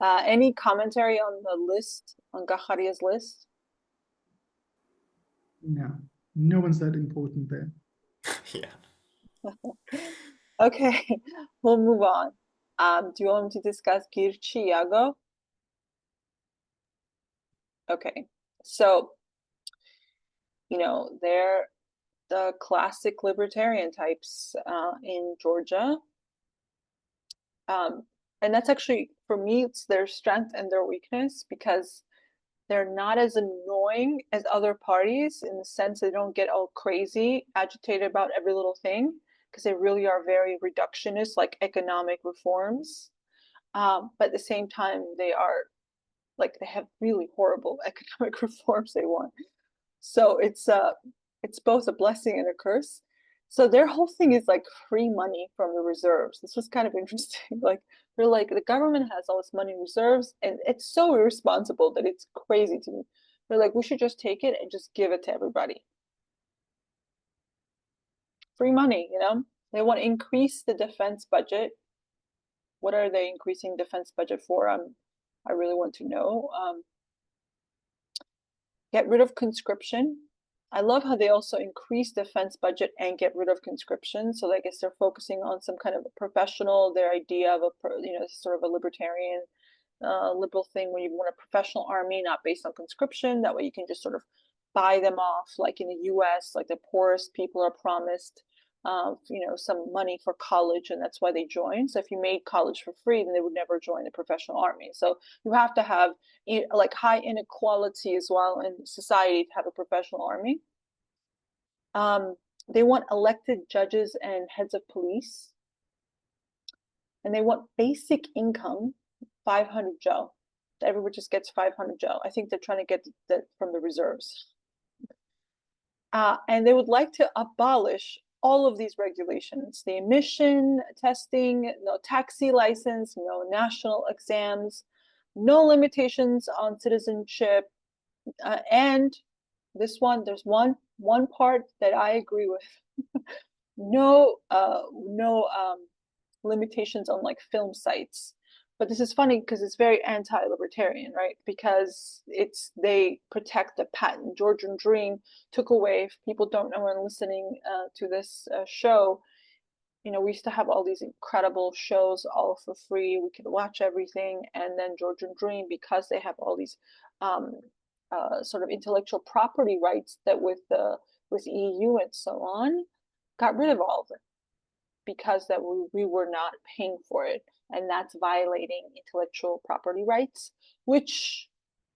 Speaker 1: any commentary on the list, on Gakharia's list?
Speaker 2: No, no one's that important there.
Speaker 3: Yeah.
Speaker 1: Okay, we'll move on. Do you want me to discuss Girchi Yago? Okay, so, they're the classic libertarian types in Georgia. And that's actually, for me, it's their strength and their weakness, because they're not as annoying as other parties in the sense they don't get all crazy, agitated about every little thing, because they really are very reductionist, like economic reforms. But at the same time, they are they have really horrible economic reforms they want. So it's both a blessing and a curse. So their whole thing is like free money from the reserves. This was kind of interesting. Like they're like, the government has all this money in reserves, and it's so irresponsible that it's crazy to me. They're like, we should just take it and just give it to everybody. Free money, They want to increase the defense budget. What are they increasing defense budget for? I really want to know. Get rid of conscription. I love how they also increase defense budget and get rid of conscription. So I guess they're focusing on some kind of a professional, their idea of sort of a libertarian, liberal thing where you want a professional army, not based on conscription. That way you can just sort of buy them off, like in the US, like the poorest people are promised some money for college, and that's why they join. So if you made college for free, then they would never join the professional army. So you have to have like high inequality as well in society to have a professional army. They want elected judges and heads of police, and they want basic income, 500 Joe. Everyone just gets 500 Joe. I think they're trying to get that from the reserves. And they would like to abolish all of these regulations, the emission testing, no taxi license, no national exams, no limitations on citizenship, and this one, there's one part that I agree with. No limitations on like film sites. But this is funny because it's very anti-libertarian, right? Because they protect the patent. Georgian Dream took away, if people don't know and listening to this show, we used to have all these incredible shows all for free. We could watch everything. And then Georgian Dream, because they have all these sort of intellectual property rights that with EU and so on, got rid of all of it because that we were not paying for it. And that's violating intellectual property rights, which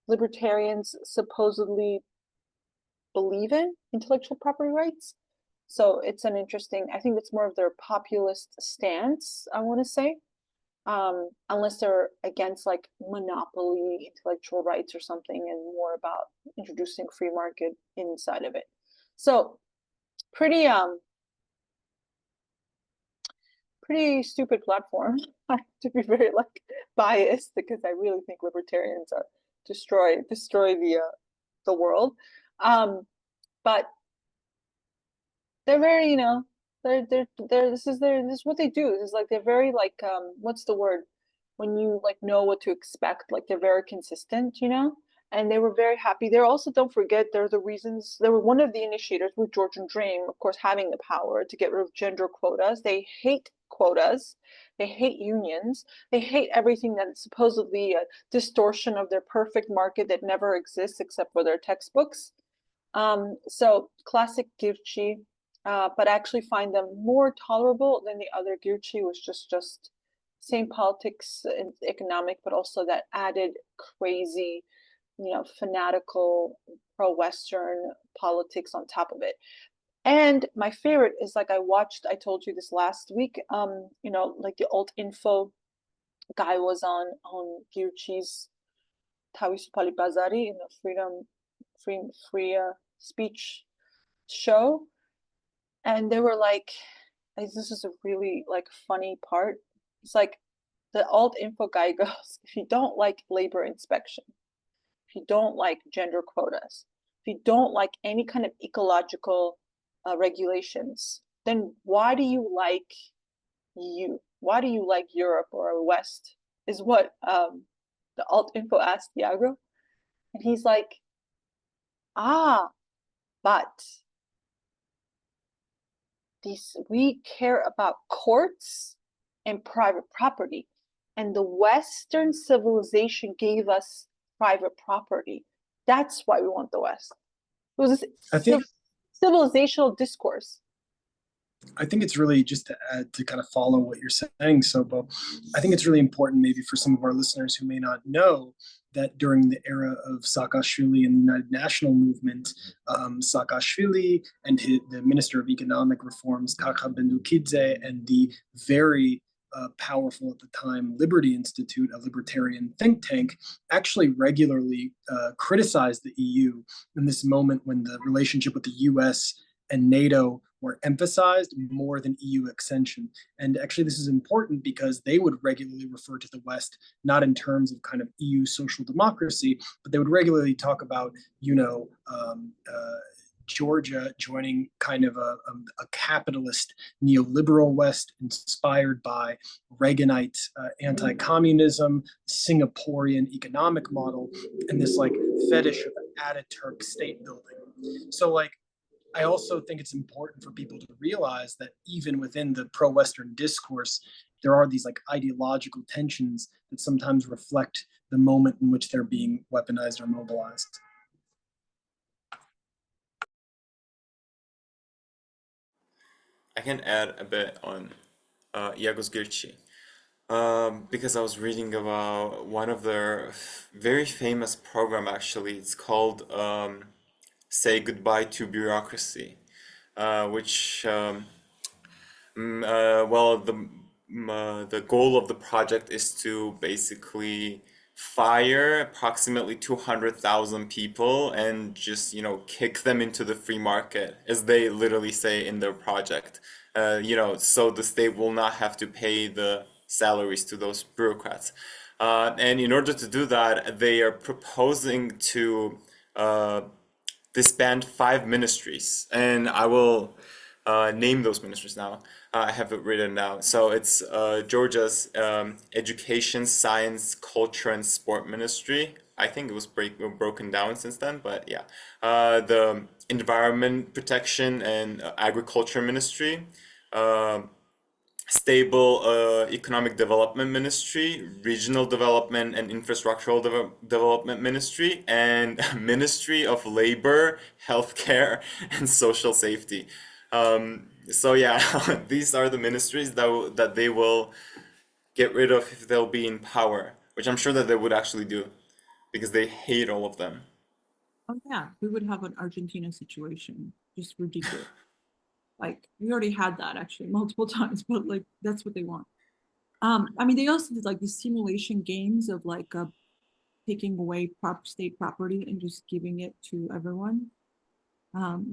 Speaker 1: libertarians supposedly believe in, intellectual property rights. So it's an interesting, I think it's more of their populist stance, I want to say, unless they're against like monopoly intellectual rights or something, and more about introducing free market inside of it. So pretty stupid platform. I have to be very like biased because I really think libertarians are destroy the world. But they're very, this is what they do. This is like they're very like what's the word? When you like know what to expect, like they're very consistent, and they were very happy. They're also, don't forget, they're the reasons, they were one of the initiators with Georgian Dream, of course, having the power to get rid of gender quotas. They hate quotas. They hate unions. They hate everything that's supposedly a distortion of their perfect market that never exists except for their textbooks. So classic Girchi, but I actually find them more tolerable than the other. Girchi was just same politics and economic, but also that added crazy, fanatical pro-Western politics on top of it. And my favorite is like I told you this last week, like the alt info guy was on Girchi's Tawisupali Bazari in the free speech show. And they were like, this is a really like funny part. It's like the alt info guy goes, if you don't like labor inspection, if you don't like gender quotas, if you don't like any kind of ecological regulations, then why do you like EU? Why do you like Europe or West? Is what the alt info asked Iago. And he's like, but we care about courts and private property. And the Western civilization gave us private property. That's why we want the West. It was this civilizational discourse.
Speaker 4: I think it's really, just to add, to kind of follow what you're saying, Sobo, I think it's really important maybe for some of our listeners who may not know that during the era of Saakashvili and the United National Movement, Saakashvili and the Minister of Economic Reforms, Kobakhidze, and the very powerful at the time Liberty Institute, a libertarian think tank, actually regularly criticized the EU in this moment when the relationship with the US and NATO were emphasized more than EU extension. And actually, this is important because they would regularly refer to the West, not in terms of kind of EU social democracy, but they would regularly talk about, Georgia joining kind of a capitalist neoliberal West inspired by Reaganite anti-communism, Singaporean economic model, and this like fetish of Ataturk state building. So like, I also think it's important for people to realize that even within the pro-Western discourse, there are these like ideological tensions that sometimes reflect the moment in which they're being weaponized or mobilized.
Speaker 3: I can add a bit on Iago's Girchi. Because I was reading about one of their very famous program, actually. It's called Say Goodbye to Bureaucracy, which, the goal of the project is to basically fire approximately 200,000 people and just, kick them into the free market, as they literally say in their project, so the state will not have to pay the salaries to those bureaucrats. And in order to do that, they are proposing to disband 5 ministries, and I will name those ministries now. I have it written down. So it's Georgia's Education, Science, Culture, and Sport Ministry. I think it was broken down since then, but yeah. The Environment Protection and Agriculture Ministry, Stable Economic Development Ministry, Regional Development and Infrastructural Development Ministry, and Ministry of Labor, Healthcare, and Social Safety. So yeah, these are the ministries that they will get rid of if they'll be in power, which I'm sure that they would actually do, because they hate all of them.
Speaker 5: Oh yeah, we would have an Argentina situation, just ridiculous. Like, we already had that actually multiple times, but like, that's what they want. I mean, they also did like these simulation games of like taking away state property and just giving it to everyone.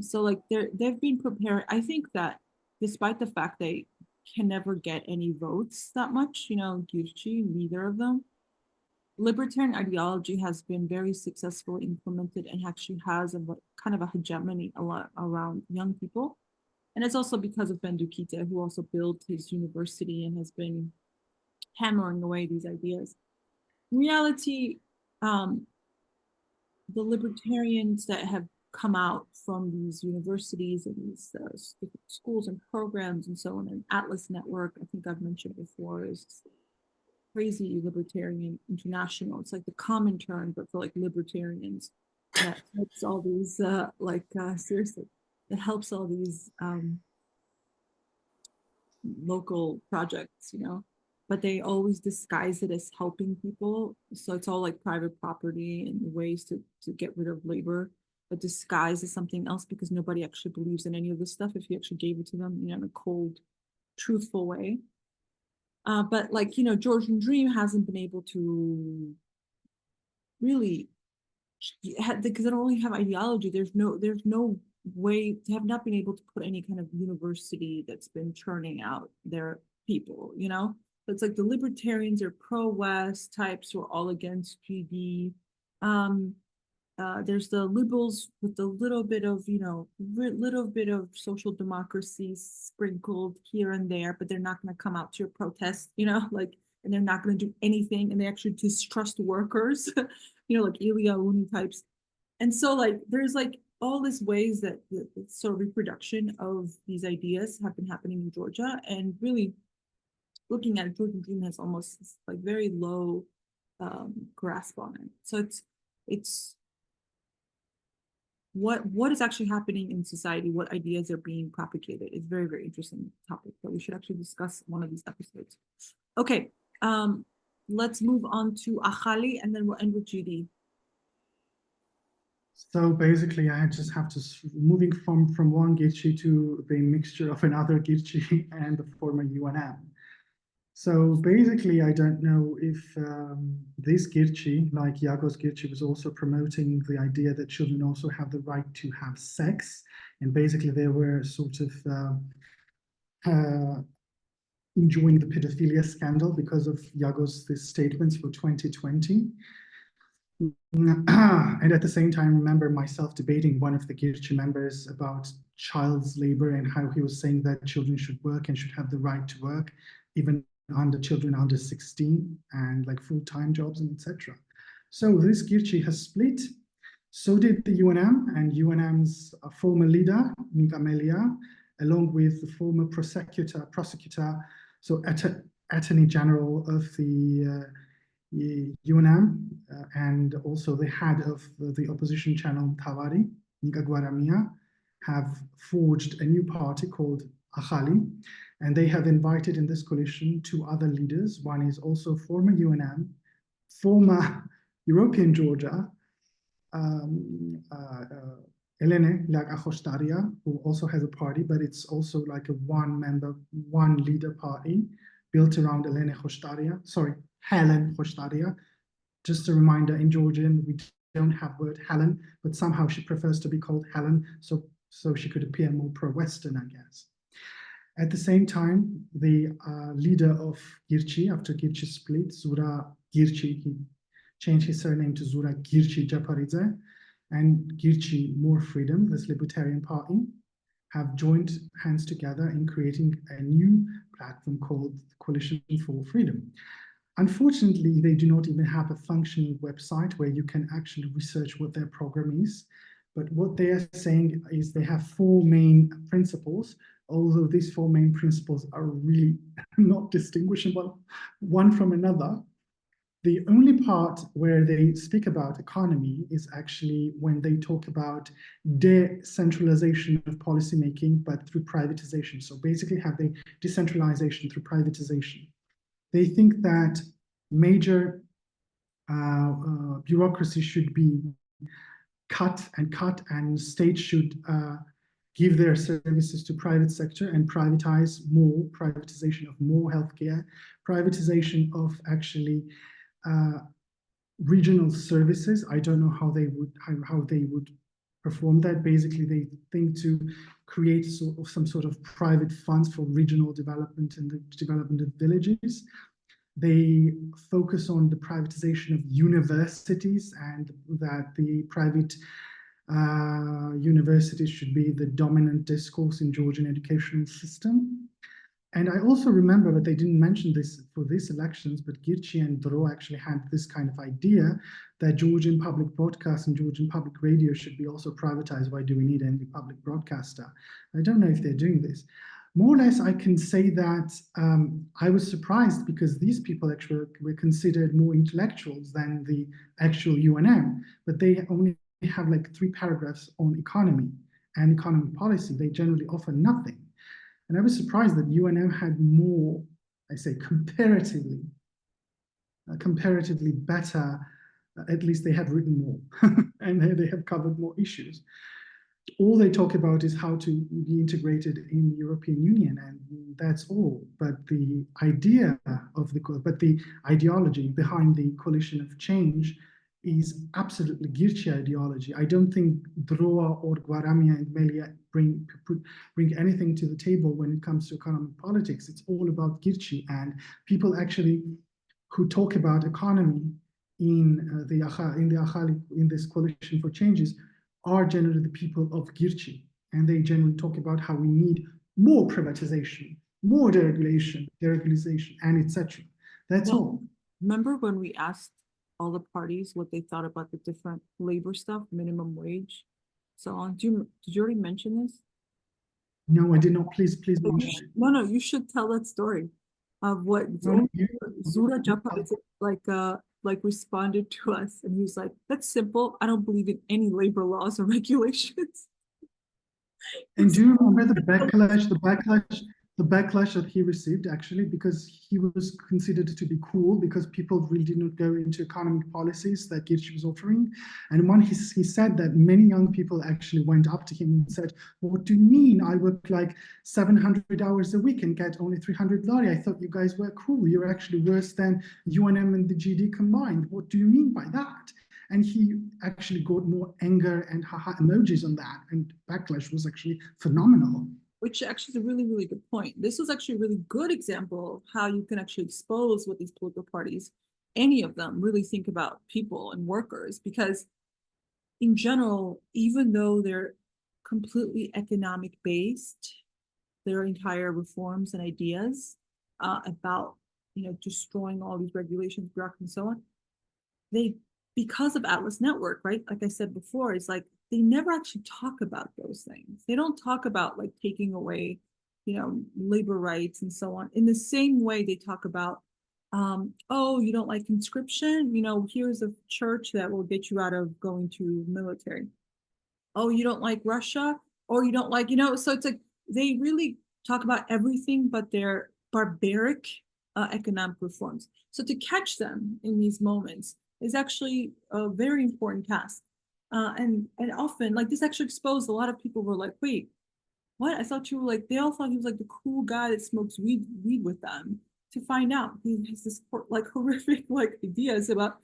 Speaker 5: So like they've been prepared. I think that despite the fact they can never get any votes that much, Girchi, neither of them, libertarian ideology has been very successfully implemented and actually has a kind of a hegemony around young people. And it's also because of Kobakhidze, who also built his university and has been hammering away these ideas. In reality, the libertarians that have come out from these universities and these schools and programs and so on, and Atlas Network, I think I've mentioned before, is crazy libertarian international. It's like the common term, but for like libertarians. That helps all these, seriously, it helps all these local projects, but they always disguise it as helping people. So it's all like private property and ways to get rid of labor, but disguised as something else because nobody actually believes in any of this stuff if you actually gave it to them, in a cold, truthful way. But like, Georgian Dream hasn't been able to really, because they don't really have ideology. There's no way, to have not been able to put any kind of university that's been churning out their people, It's like the libertarians are pro-West types who are all against GD. There's the liberals with a little bit of, little bit of social democracy sprinkled here and there, but they're not going to come out to your protest, like, and they're not going to do anything, and they actually distrust workers, like Ilya Uni types. And so like, there's like all these ways that the sort of reproduction of these ideas have been happening in Georgia, and really looking at Georgian Dream has almost like very low grasp on it. So it's what is actually happening in society, what ideas are being propagated. It's very, very interesting topic that we should actually discuss one of these episodes. Okay, let's move on to Akhali, and then we'll end with GD.
Speaker 2: So basically, I just have to moving from one Girchi to the mixture of another Girchi and the former UNM. So basically, I don't know if this Girchi, like Yago's Girchi, was also promoting the idea that children also have the right to have sex. And basically, they were sort of enjoying the pedophilia scandal because of Yago's statements for 2020. And at the same time, I remember myself debating one of the Girchi members about child's labor and how he was saying that children should work and should have the right to work, even children under 16, and like full-time jobs and etc. So this Girchi has split. So did the UNM, and UNM's former leader, Mika Melia, along with the former prosecutor, so Attorney General of the UNM, and also the head of the opposition channel Tavari, Nika Gwaramia, have forged a new party called Akhali, and they have invited in this coalition two other leaders. One is also former UNM, former European Georgia, Elene Khoshtaria, who also has a party, but it's also like a one-member, one-leader party built around Helen Khoshtaria. Just a reminder, in Georgian, we don't have word Helen, but somehow she prefers to be called Helen, so she could appear more pro-Western, I guess. At the same time, the leader of Girchi, after Girchi split, Zura Girchi, he changed his surname to Zura Girchi Japaridze, and Girchi More Freedom, this libertarian party, have joined hands together in creating a new platform called Coalition for Freedom. Unfortunately, they do not even have a functioning website where you can actually research what their program is. But what they are saying is they have four main principles, although these four main principles are really not distinguishable one from another. The only part where they speak about economy is actually when they talk about decentralization of policymaking, but through privatization. So basically have the decentralization through privatization. They think that major bureaucracy should be cut, and states should give their services to private sector and privatization of more healthcare, privatization of actually regional services. I don't know how they would perform that. Basically, they think to create some sort of private funds for regional development and the development of villages. They focus on the privatization of universities, and that the private universities should be the dominant discourse in Georgian educational system. And I also remember, but they didn't mention this for these elections, but Girchi and Dro actually had this kind of idea that Georgian public broadcast and Georgian public radio should be also privatized. Why do we need any public broadcaster? I don't know if they're doing this. More or less, I can say that I was surprised because these people actually were considered more intellectuals than the actual UNM, but they only have like 3 paragraphs on economy and economic policy. They generally offer nothing. And I was surprised that UNM had more, I say, comparatively better, at least they had written more, and they have covered more issues. All they talk about is how to be integrated in European Union, and that's all. But the idea of the ideology behind the coalition of change is absolutely Girchi ideology. I don't think Droa or Guaramia and Melia bring anything to the table when it comes to economic politics. It's all about Girchi, and people actually who talk about economy in the Akhali, in this coalition for changes, are generally the people of Girchi, and they generally talk about how we need more privatization, more deregulation, and etc. That's all.
Speaker 5: Remember when we asked all the parties what they thought about the different labor stuff, minimum wage, so on? Did you already mention this?
Speaker 2: No, I did not. Please mention it.
Speaker 5: No, you should tell that story of what
Speaker 2: No,
Speaker 5: Zura Japa like responded to us, and he was like, "That's simple. I don't believe in any labor laws or regulations."
Speaker 2: And do you remember the backlash that he received, actually, because he was considered to be cool because people really did not go into economic policies that Girchi was offering. And one, he said that many young people actually went up to him and said, "What do you mean? I work like 700 hours a week and get only 300 lari. I thought you guys were cool. You're actually worse than UNM and the GD combined. What do you mean by that?" And he actually got more anger and haha emojis on that, and backlash was actually phenomenal.
Speaker 5: Which actually is a really, really good point. This was actually a really good example of how you can actually expose what these political parties, any of them, really think about people and workers, because in general, even though they're completely economic based, their entire reforms and ideas about destroying all these regulations, bureaucracy, and so on, they, because of Atlas Network, right? Like I said before, it's like they never actually talk about those things. They don't talk about like taking away, labor rights and so on. In the same way they talk about, oh, you don't like conscription? Here's a church that will get you out of going to military. Oh, you don't like Russia? Or you don't like, so it's like they really talk about everything but their barbaric economic reforms. So to catch them in these moments is actually a very important task. And often, like, this actually exposed a lot of people were like, wait, what? I thought you were like, they all thought he was like the cool guy that smokes weed with them, to find out he has this like horrific like ideas about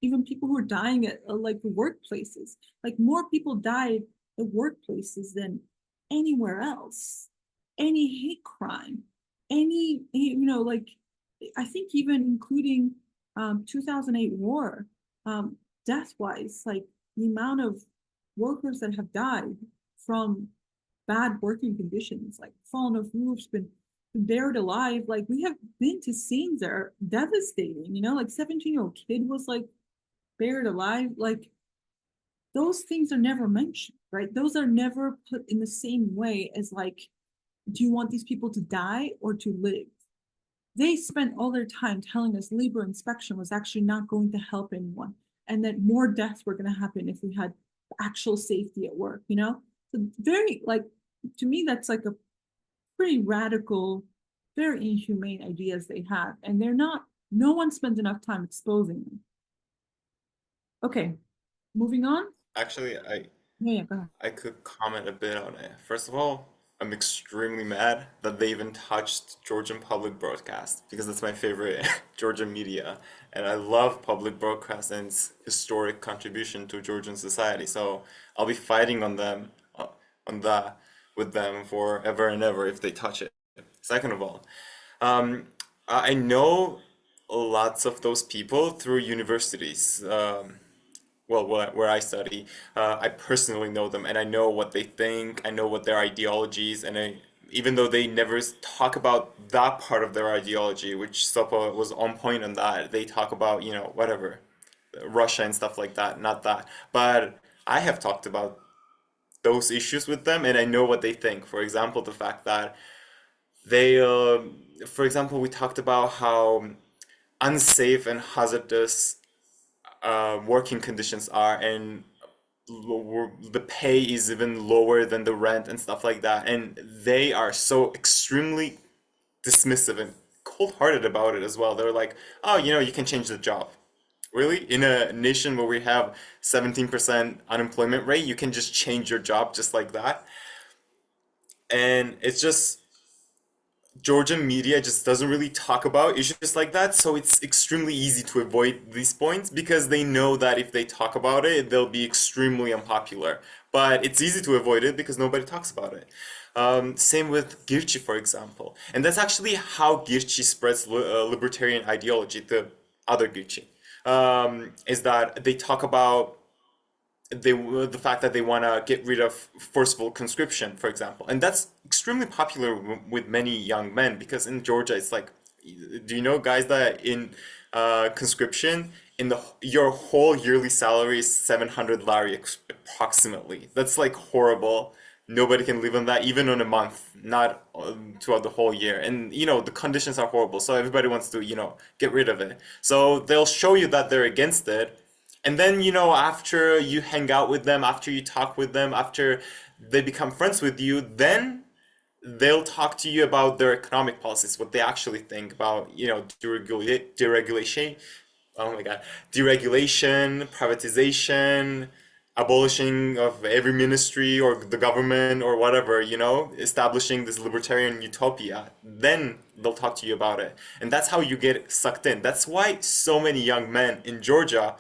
Speaker 5: even people who are dying at like the workplaces. Like, more people died at workplaces than anywhere else. Any hate crime, any, like, I think even including 2008 war, death-wise, like the amount of workers that have died from bad working conditions, like fallen off roofs, been buried alive. Like, we have been to scenes that are devastating, like 17-year-old kid was like buried alive. Like, those things are never mentioned, right? Those are never put in the same way as like, do you want these people to die or to live? They spent all their time telling us labor inspection was actually not going to help anyone, and that more deaths were going to happen if we had actual safety at work, So very, like, to me, that's like a pretty radical, very inhumane ideas they have, and no one spends enough time exposing them. Okay, moving on.
Speaker 3: Actually,
Speaker 5: Yeah, go ahead.
Speaker 3: I could comment a bit on it. First of all, I'm extremely mad that they even touched Georgian public broadcast, because that's my favorite Georgian media, and I love public broadcast and its historic contribution to Georgian society. So I'll be fighting on them with them forever and ever if they touch it. Second of all, I know lots of those people through universities. Well, where I study, I personally know them, and I know what they think. I know what their ideologies, and even though they never talk about that part of their ideology, which Sopa was on point on that, they talk about, whatever, Russia and stuff like that, not that. But I have talked about those issues with them, and I know what they think. For example, the fact that they, for example, we talked about how unsafe and hazardous working conditions are, and the pay is even lower than the rent and stuff like that, and they are so extremely dismissive and cold-hearted about it as well. They're like, oh, you can change the job. Really? In a nation where we have 17% unemployment rate, you can just change your job just like that? And it's just Georgian media just doesn't really talk about issues like that, so it's extremely easy to avoid these points because they know that if they talk about it, they'll be extremely unpopular. But it's easy to avoid it because nobody talks about it. Same with Girchi, for example. And that's actually how Girchi spreads libertarian ideology, the other Girchi, is that they talk about the fact that they want to get rid of forcible conscription, for example, and that's extremely popular with many young men because in Georgia it's like, do you know, guys, that in conscription, in your whole yearly salary is 700 lari approximately. That's like horrible. Nobody can live on that even on a month, not throughout the whole year. And the conditions are horrible, so everybody wants to get rid of it. So they'll show you that they're against it, and then, after you hang out with them, after you talk with them, after they become friends with you, then they'll talk to you about their economic policies, what they actually think about, deregulation. Oh my God, deregulation, privatization, abolishing of every ministry or the government or whatever, establishing this libertarian utopia. Then they'll talk to you about it. And that's how you get sucked in. That's why so many young men in Georgia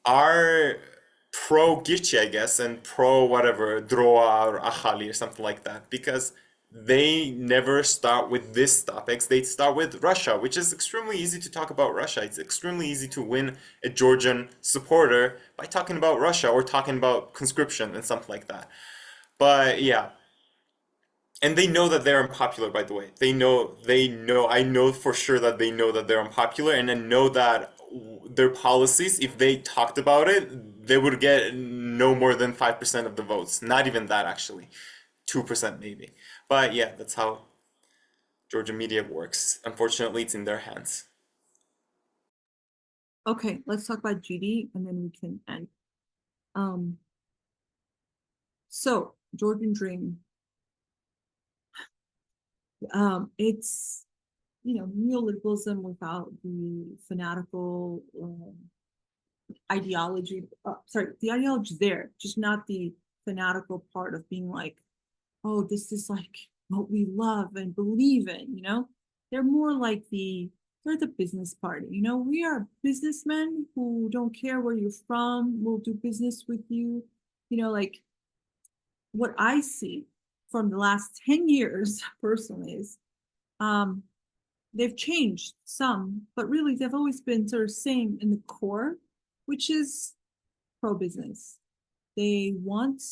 Speaker 3: are pro Girchi, I guess, and pro whatever, Droa or Akhali or something like that, because they never start with these topics. They start with Russia, which is extremely easy to talk about Russia. It's extremely easy to win a Georgian supporter by talking about Russia or talking about conscription and something like that. But yeah. And they know that they're unpopular, by the way. I know for sure that they know that they're unpopular, and I know that their policies, if they talked about it, they would get no more than 5% of the votes. Not even that, actually. 2% maybe. But yeah, that's how Georgian media works. Unfortunately, it's in their hands.
Speaker 5: Okay, let's talk about GD and then we can end. So Georgian Dream. It's neoliberalism without the fanatical ideology. The ideology there, just not the fanatical part of being like, oh, this is like what we love and believe in. They're more like they're the business party. We are businessmen who don't care where you're from. We'll do business with you. Like what I see from the last 10 years personally is they've changed some, but really they've always been sort of same in the core, which is pro-business. They want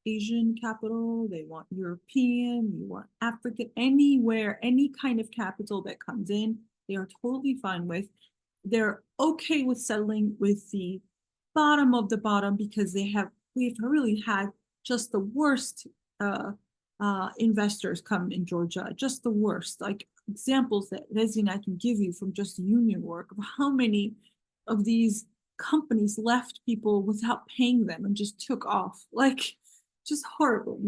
Speaker 5: Asian capital, they want European, they want African, anywhere, any kind of capital that comes in, they are totally fine with. They're okay with settling with the bottom of the bottom because we've really had just the worst investors come in Georgia, just the worst. Like examples that Rezi and I can give you from just union work of how many of these companies left people without paying them and just took off, like just horrible,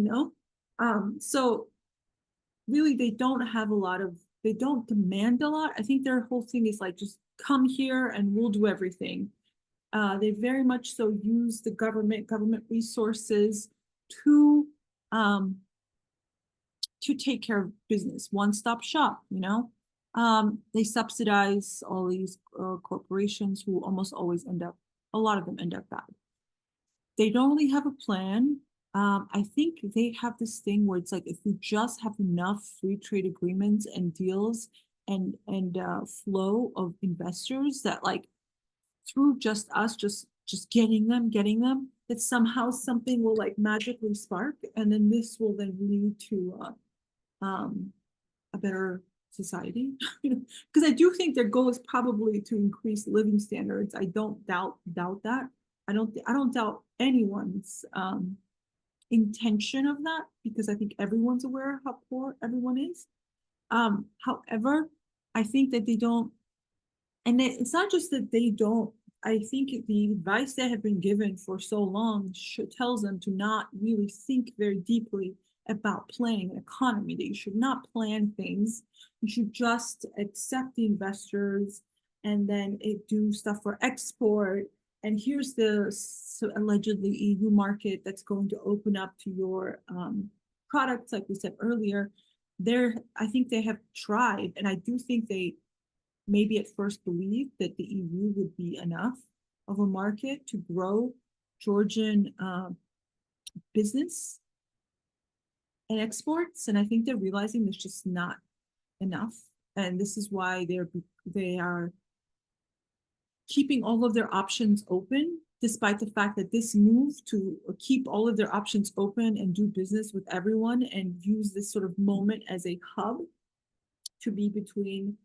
Speaker 5: so really they don't demand a lot. I think their whole thing is like, just come here and we'll do everything. They very much so use the government resources to take care of business, one-stop shop, they subsidize all these corporations who almost always a lot of them end up bad. They don't really have a plan. I think they have this thing where it's like, if we just have enough free trade agreements and deals and flow of investors, that like through just us, just getting them, that somehow something will like magically spark, and then this will then lead to a better society. Because I do think their goal is probably to increase living standards. I don't doubt that. I don't doubt anyone's intention of that, because I think everyone's aware of how poor everyone is. However, I think that they don't, and it's not just that they don't. I think the advice that have been given for so long tells them to not really think very deeply about planning an economy, that you should not plan things. You should just accept the investors and then do stuff for export. And here's the allegedly EU market that's going to open up to your products, like we said earlier. I think they have tried, and I do think they maybe at first believed that the EU would be enough of a market to grow Georgian business and exports, and I think they're realizing there's just not enough, and this is why they are keeping all of their options open, despite the fact that this move to keep all of their options open and do business with everyone and use this sort of moment as a hub to be between,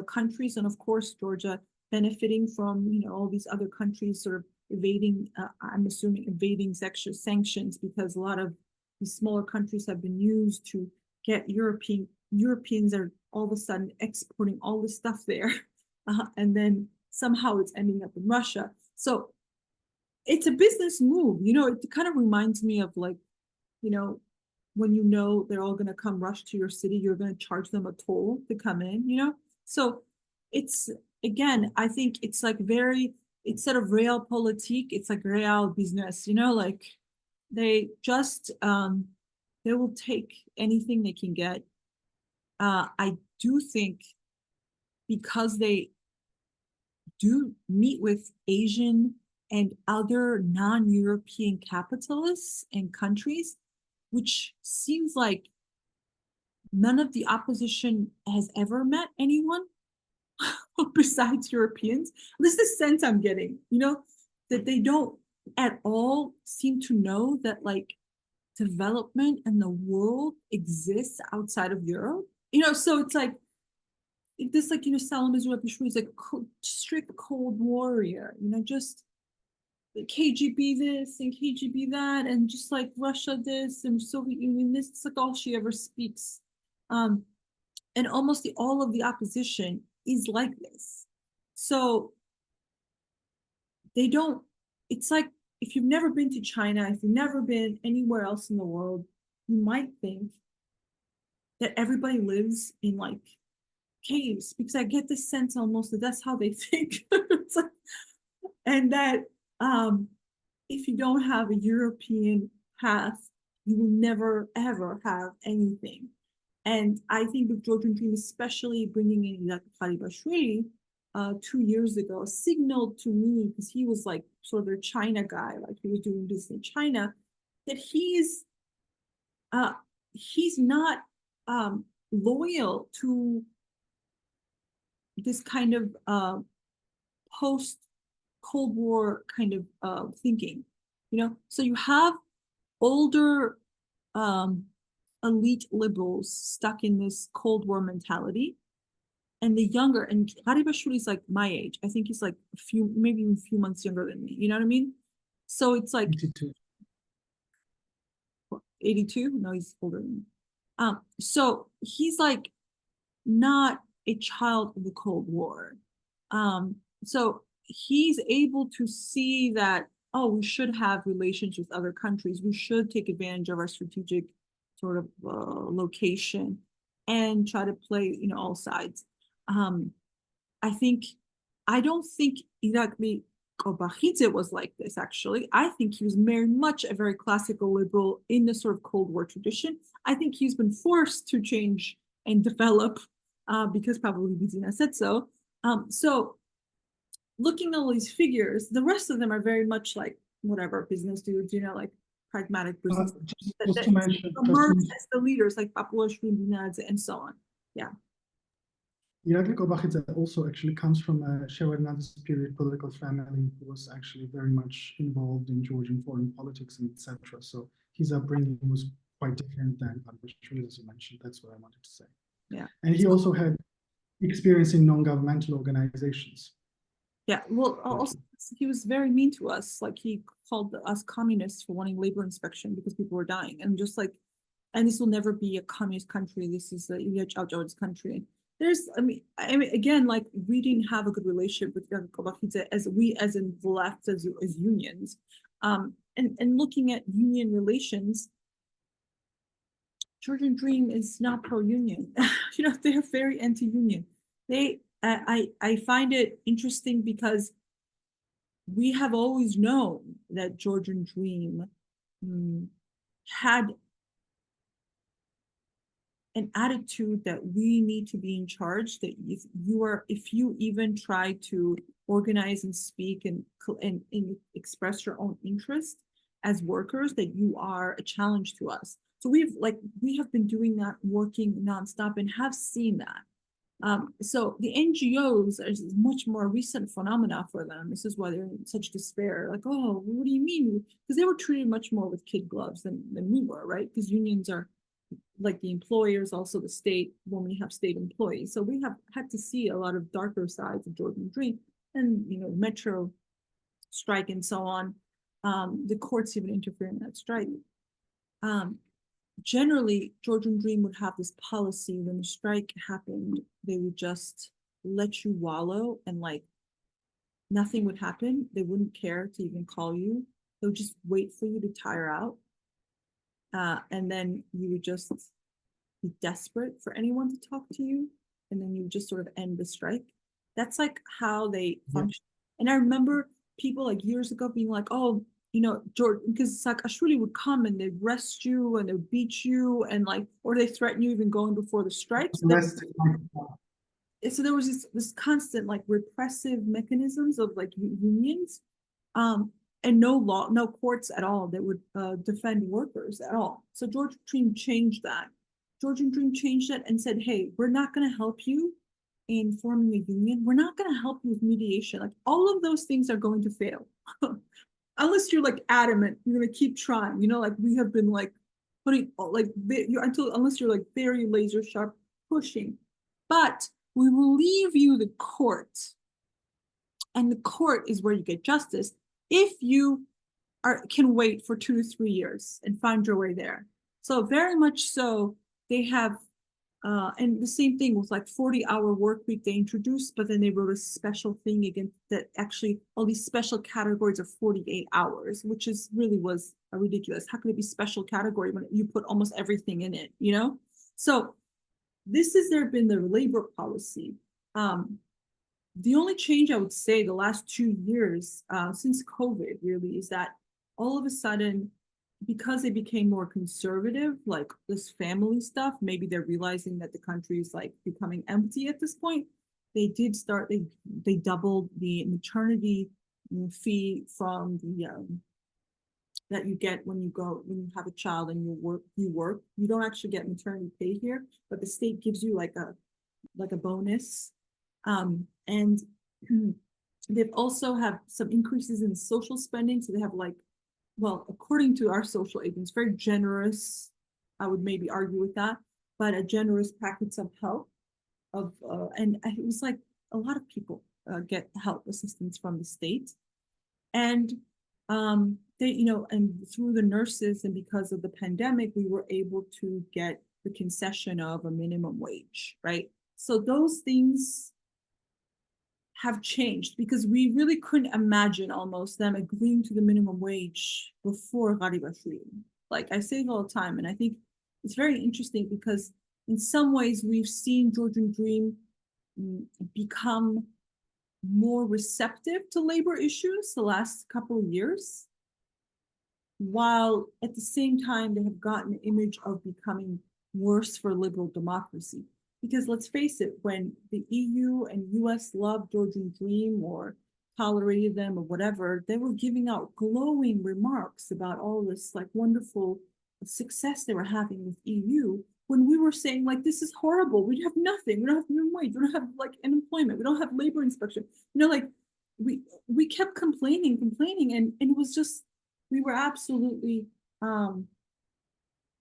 Speaker 5: countries, and of course Georgia benefiting from, all these other countries sort of evading, I'm assuming evading sanctions, because a lot of these smaller countries have been used to get Europeans are all of a sudden exporting all this stuff there, and then somehow it's ending up in Russia. So it's a business move, it kind of reminds me of like, when they're all going to come rush to your city, you're going to charge them a toll to come in, so it's, again, I think it's like instead of realpolitik, it's like real business, like they just they will take anything they can get. I do think because they do meet with Asian and other non-European capitalists and countries, which seems like none of the opposition has ever met anyone besides Europeans. This is the sense I'm getting, that they don't at all seem to know that like development and the world exists outside of Europe. So it's like this, like, Salam Zurabishvili is like a strict Cold Warrior, just the KGB this and KGB that, and just like Russia this and Soviet Union this. It's like all she ever speaks. And almost all of the opposition is like this. So they don't, it's like, if you've never been to China, if you've never been anywhere else in the world, you might think that everybody lives in like caves, because I get this sense almost that that's how they think. Like, and that if you don't have a European path, you will never ever have anything. And I think with Georgian Dream, especially bringing in Akhali 2 years ago, signaled to me, because he was like sort of their China guy, like he was doing business in China, that he's not loyal to this kind of post Cold War kind of thinking, So you have older elite liberals stuck in this Cold War mentality, and the younger, and Garibashvili is like my age. I think he's like maybe even a few months younger than me. You know what I mean? So it's like
Speaker 2: 82.
Speaker 5: 82? No, he's older than me. So he's like not a child of the Cold War. So he's able to see that, we should have relations with other countries. We should take advantage of our strategic sort of location and try to play, all sides. I don't think Irakli Kobakhidze was like this, actually. I think he was very much a very classical liberal in the sort of Cold War tradition. I think he's been forced to change and develop because probably Bizina said so. So looking at all these figures, the rest of them are very much like whatever business dudes, like pragmatic business
Speaker 2: Just to mention,
Speaker 5: emerge as the leaders like Papuashvili and so on. Yeah.
Speaker 2: Irakli Kobakhidze also actually comes from a Shevardnadze period political family who was actually very much involved in Georgian foreign politics and etc. So his upbringing was quite different than Papuashvili, as you mentioned. That's what I wanted to say.
Speaker 5: Yeah.
Speaker 2: And he also had experience in non-governmental organizations.
Speaker 5: Yeah, well, also he was very mean to us. Like he called us communists for wanting labor inspection because people were dying, and just like, and this will never be a communist country. This is the Ilyich country. There's, I mean, again, like we didn't have a good relationship with Kobakhidze as in the left, as unions, and looking at union relations. Georgian Dream is not pro-union. They're very anti-union. I find it interesting because we have always known that Georgian Dream had an attitude that we need to be in charge, that if you even try to organize and speak and express your own interest as workers, that you are a challenge to us. So we have been doing that, working nonstop, and have seen that. So the NGOs is much more recent phenomena for them. This is why they're in such despair. Like, oh, what do you mean? Because they were treated much more with kid gloves than we were, right? Because unions are like the employers, also the state, when we have state employees. So we have had to see a lot of darker sides of Georgian Dream, and Metro strike and so on. The courts even interfere in that strike. Generally, Georgian Dream would have this policy: when the strike happened, they would just let you wallow, and like nothing would happen. They wouldn't care to even call you. They would just wait for you to tire out. And then you would just be desperate for anyone to talk to you. And then you would just sort of end the strike. That's like how they function. And I remember people like years ago being like, oh, George, because Saakashvili would come and they'd arrest you and they'd beat you, and like, or they threaten you even going before the strike. So there was this constant like repressive mechanisms of like unions, and no law, no courts at all that would defend workers at all. So Georgian Dream changed that. Georgian Dream changed it and said, hey, we're not going to help you in forming a union. We're not going to help you with mediation. Like, all of those things are going to fail. Unless you're like adamant, you're going to keep trying. Like we have been like putting like unless you're like very laser sharp pushing. But we will leave you the court. And the court is where you get justice if you can wait for 2 to 3 years and find your way there. So very much so, they have, and the same thing with like 40-hour work week they introduced, but then they wrote a special thing again that actually all these special categories are 48 hours, which was ridiculous. How could it be special category when you put almost everything in it, So this has been the labor policy. The only change I would say the last 2 years since COVID really is that all of a sudden, because they became more conservative, like this family stuff, maybe they're realizing that the country is like becoming empty at this point. They doubled the maternity fee from the that you get when you have a child and you work. You don't actually get maternity pay here, but the state gives you like a bonus. And they've also have some increases in social spending. So they have according to our social agents, very generous. I would maybe argue with that, but a generous package of help and it was like a lot of people get help assistance from the state. And they, and through the nurses and because of the pandemic, we were able to get the concession of a minimum wage, right? So those things have changed because we really couldn't imagine almost them agreeing to the minimum wage before Gharibashvili. Like I say it all the time, and I think it's very interesting because in some ways we've seen Georgian Dream become more receptive to labor issues the last couple of years, while at the same time they have gotten an image of becoming worse for liberal democracy. Because let's face it, when the EU and US loved Georgian Dream or tolerated them or whatever, they were giving out glowing remarks about all this like wonderful success they were having with EU, when we were saying like, this is horrible, we have nothing, we don't have minimum wage, we don't have like unemployment, we don't have labor inspection. Like we kept complaining, and it was just, we were absolutely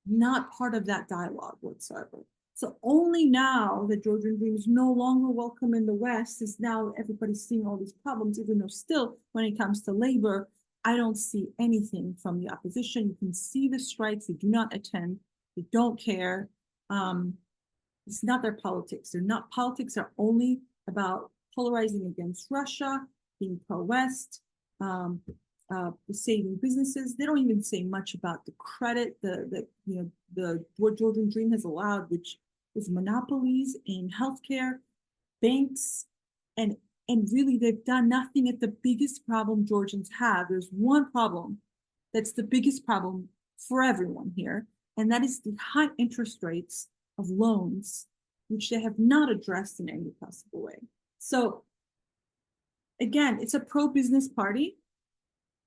Speaker 5: not part of that dialogue whatsoever. So only now that Georgian Dream is no longer welcome in the West is now everybody's seeing all these problems, even though still, when it comes to labor, I don't see anything from the opposition. You can see the strikes, they do not attend, they don't care. It's not their politics. Politics are only about polarizing against Russia, being pro-West, saving businesses. They don't even say much about the credit, what Georgian Dream has allowed, which is monopolies in healthcare, banks, and really they've done nothing at the biggest problem Georgians have. There's one problem that's the biggest problem for everyone here, and that is the high interest rates of loans, which they have not addressed in any possible way. So again, it's a pro-business party,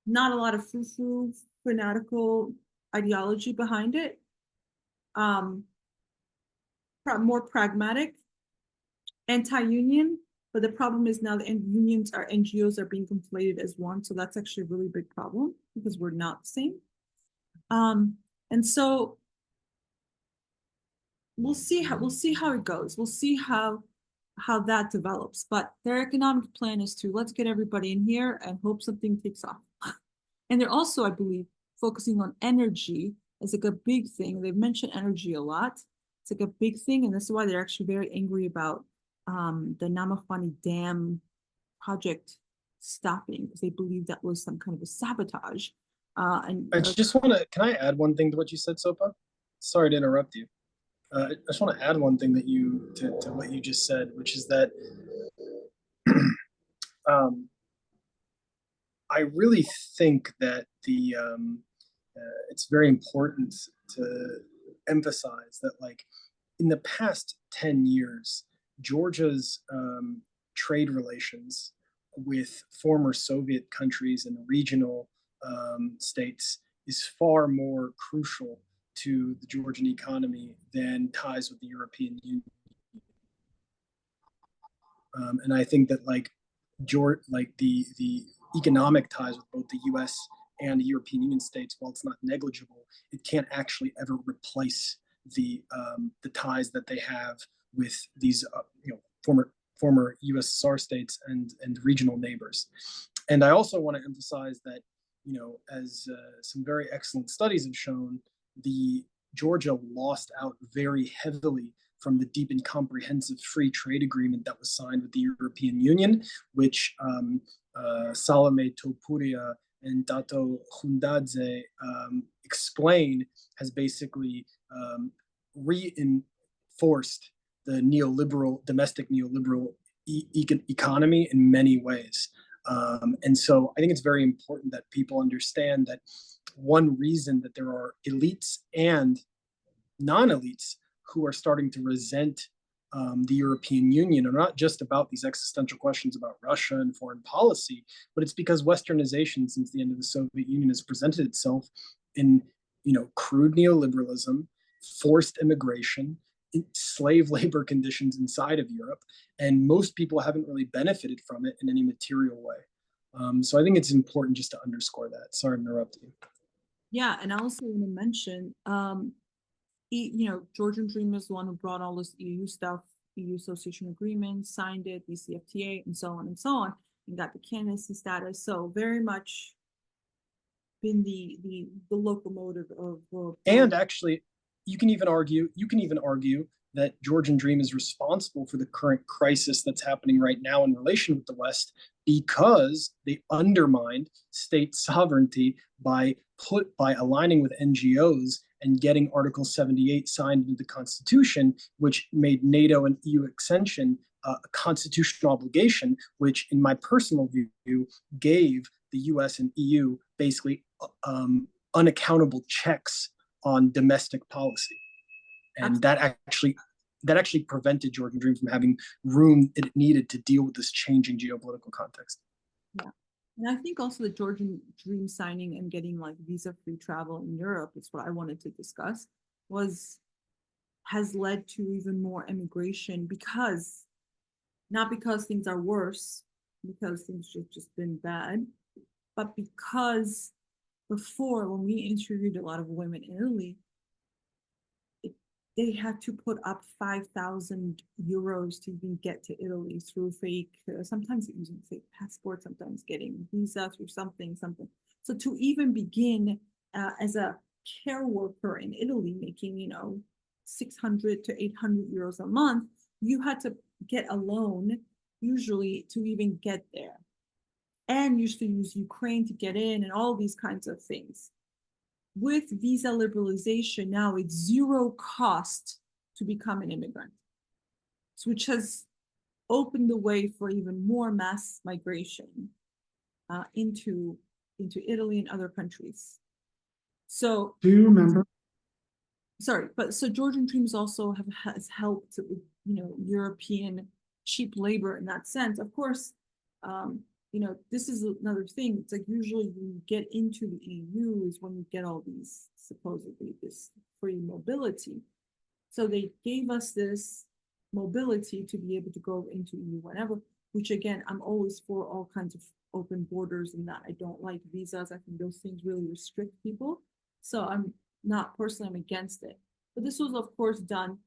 Speaker 5: not a lot of frou-frou fanatical ideology behind it. More pragmatic, anti-union, but the problem is now the unions are NGOs are being conflated as one, so that's actually a really big problem because we're not the same. And so we'll see how it goes. We'll see how that develops. But their economic plan is to let's get everybody in here and hope something takes off. And they're also, I believe, focusing on energy as like a big thing. They've mentioned energy a lot. It's like a big thing, and this is why they're actually very angry about the Namafani Dam project stopping, because they believe that was some kind of a sabotage. And
Speaker 4: I just want to, can I add one thing to what you said, Sopa? Sorry to interrupt you. I just want to add one thing that to what you just said, which is that I really think that it's very important to emphasize that, like, in the past 10 years, Georgia's trade relations with former Soviet countries and regional states is far more crucial to the Georgian economy than ties with the European Union. And I think that, like, the economic ties with both the U.S. and the European Union states, while it's not negligible, it can't actually ever replace the ties that they have with these former USSR states and regional neighbors. And I also want to emphasize that, as some very excellent studies have shown, Georgia lost out very heavily from the deep and comprehensive free trade agreement that was signed with the European Union, which Salome Topuria and Tato Khundadze explain has basically reinforced the domestic neoliberal economy in many ways. And so I think it's very important that people understand that one reason that there are elites and non-elites who are starting to resent the European Union are not just about these existential questions about Russia and foreign policy, but it's because Westernization since the end of the Soviet Union has presented itself in crude neoliberalism, forced immigration, slave labor conditions inside of Europe, and most people haven't really benefited from it in any material way. So I think it's important just to underscore that. Sorry to interrupt you.
Speaker 5: Yeah, and I also want to mention, Georgian Dream is the one who brought all this EU stuff, EU association agreement, signed it, DCFTA, and so on, and got the candidacy status. So very much been the locomotive of.
Speaker 4: And actually, you can even argue that Georgian Dream is responsible for the current crisis that's happening right now in relation with the West, because they undermined state sovereignty by aligning with NGOs and getting Article 78 signed into the Constitution, which made NATO and EU extension a constitutional obligation, which, in my personal view, gave the US and EU basically unaccountable checks on domestic policy. And that actually prevented Georgian Dream from having room it needed to deal with this changing geopolitical context.
Speaker 5: Yeah. And I think also the Georgian Dream signing and getting like visa-free travel in Europe, is what I wanted to discuss, has led to even more immigration, not because things are worse, because things have just been bad, but because before, when we interviewed a lot of women in Italy, they had to put up 5,000 euros to even get to Italy through sometimes using fake passports, sometimes getting visa through something. So to even begin as a care worker in Italy, making 600 to 800 euros a month, you had to get a loan usually to even get there, and used to use Ukraine to get in, and all these kinds of things. With visa liberalization, now it's zero cost to become an immigrant, which has opened the way for even more mass migration into Italy and other countries. So
Speaker 2: do you remember?
Speaker 5: sorry, but so Georgian Dreams also has helped with, European cheap labor in that sense. Of course, this is another thing. It's like usually when you get into the EU is when you get all these supposedly this free mobility. So they gave us this mobility to be able to go into EU whenever, which again, I'm always for all kinds of open borders and that. I don't like visas. I think those things really restrict people. So I'm not personally, I'm against it. But this was of course done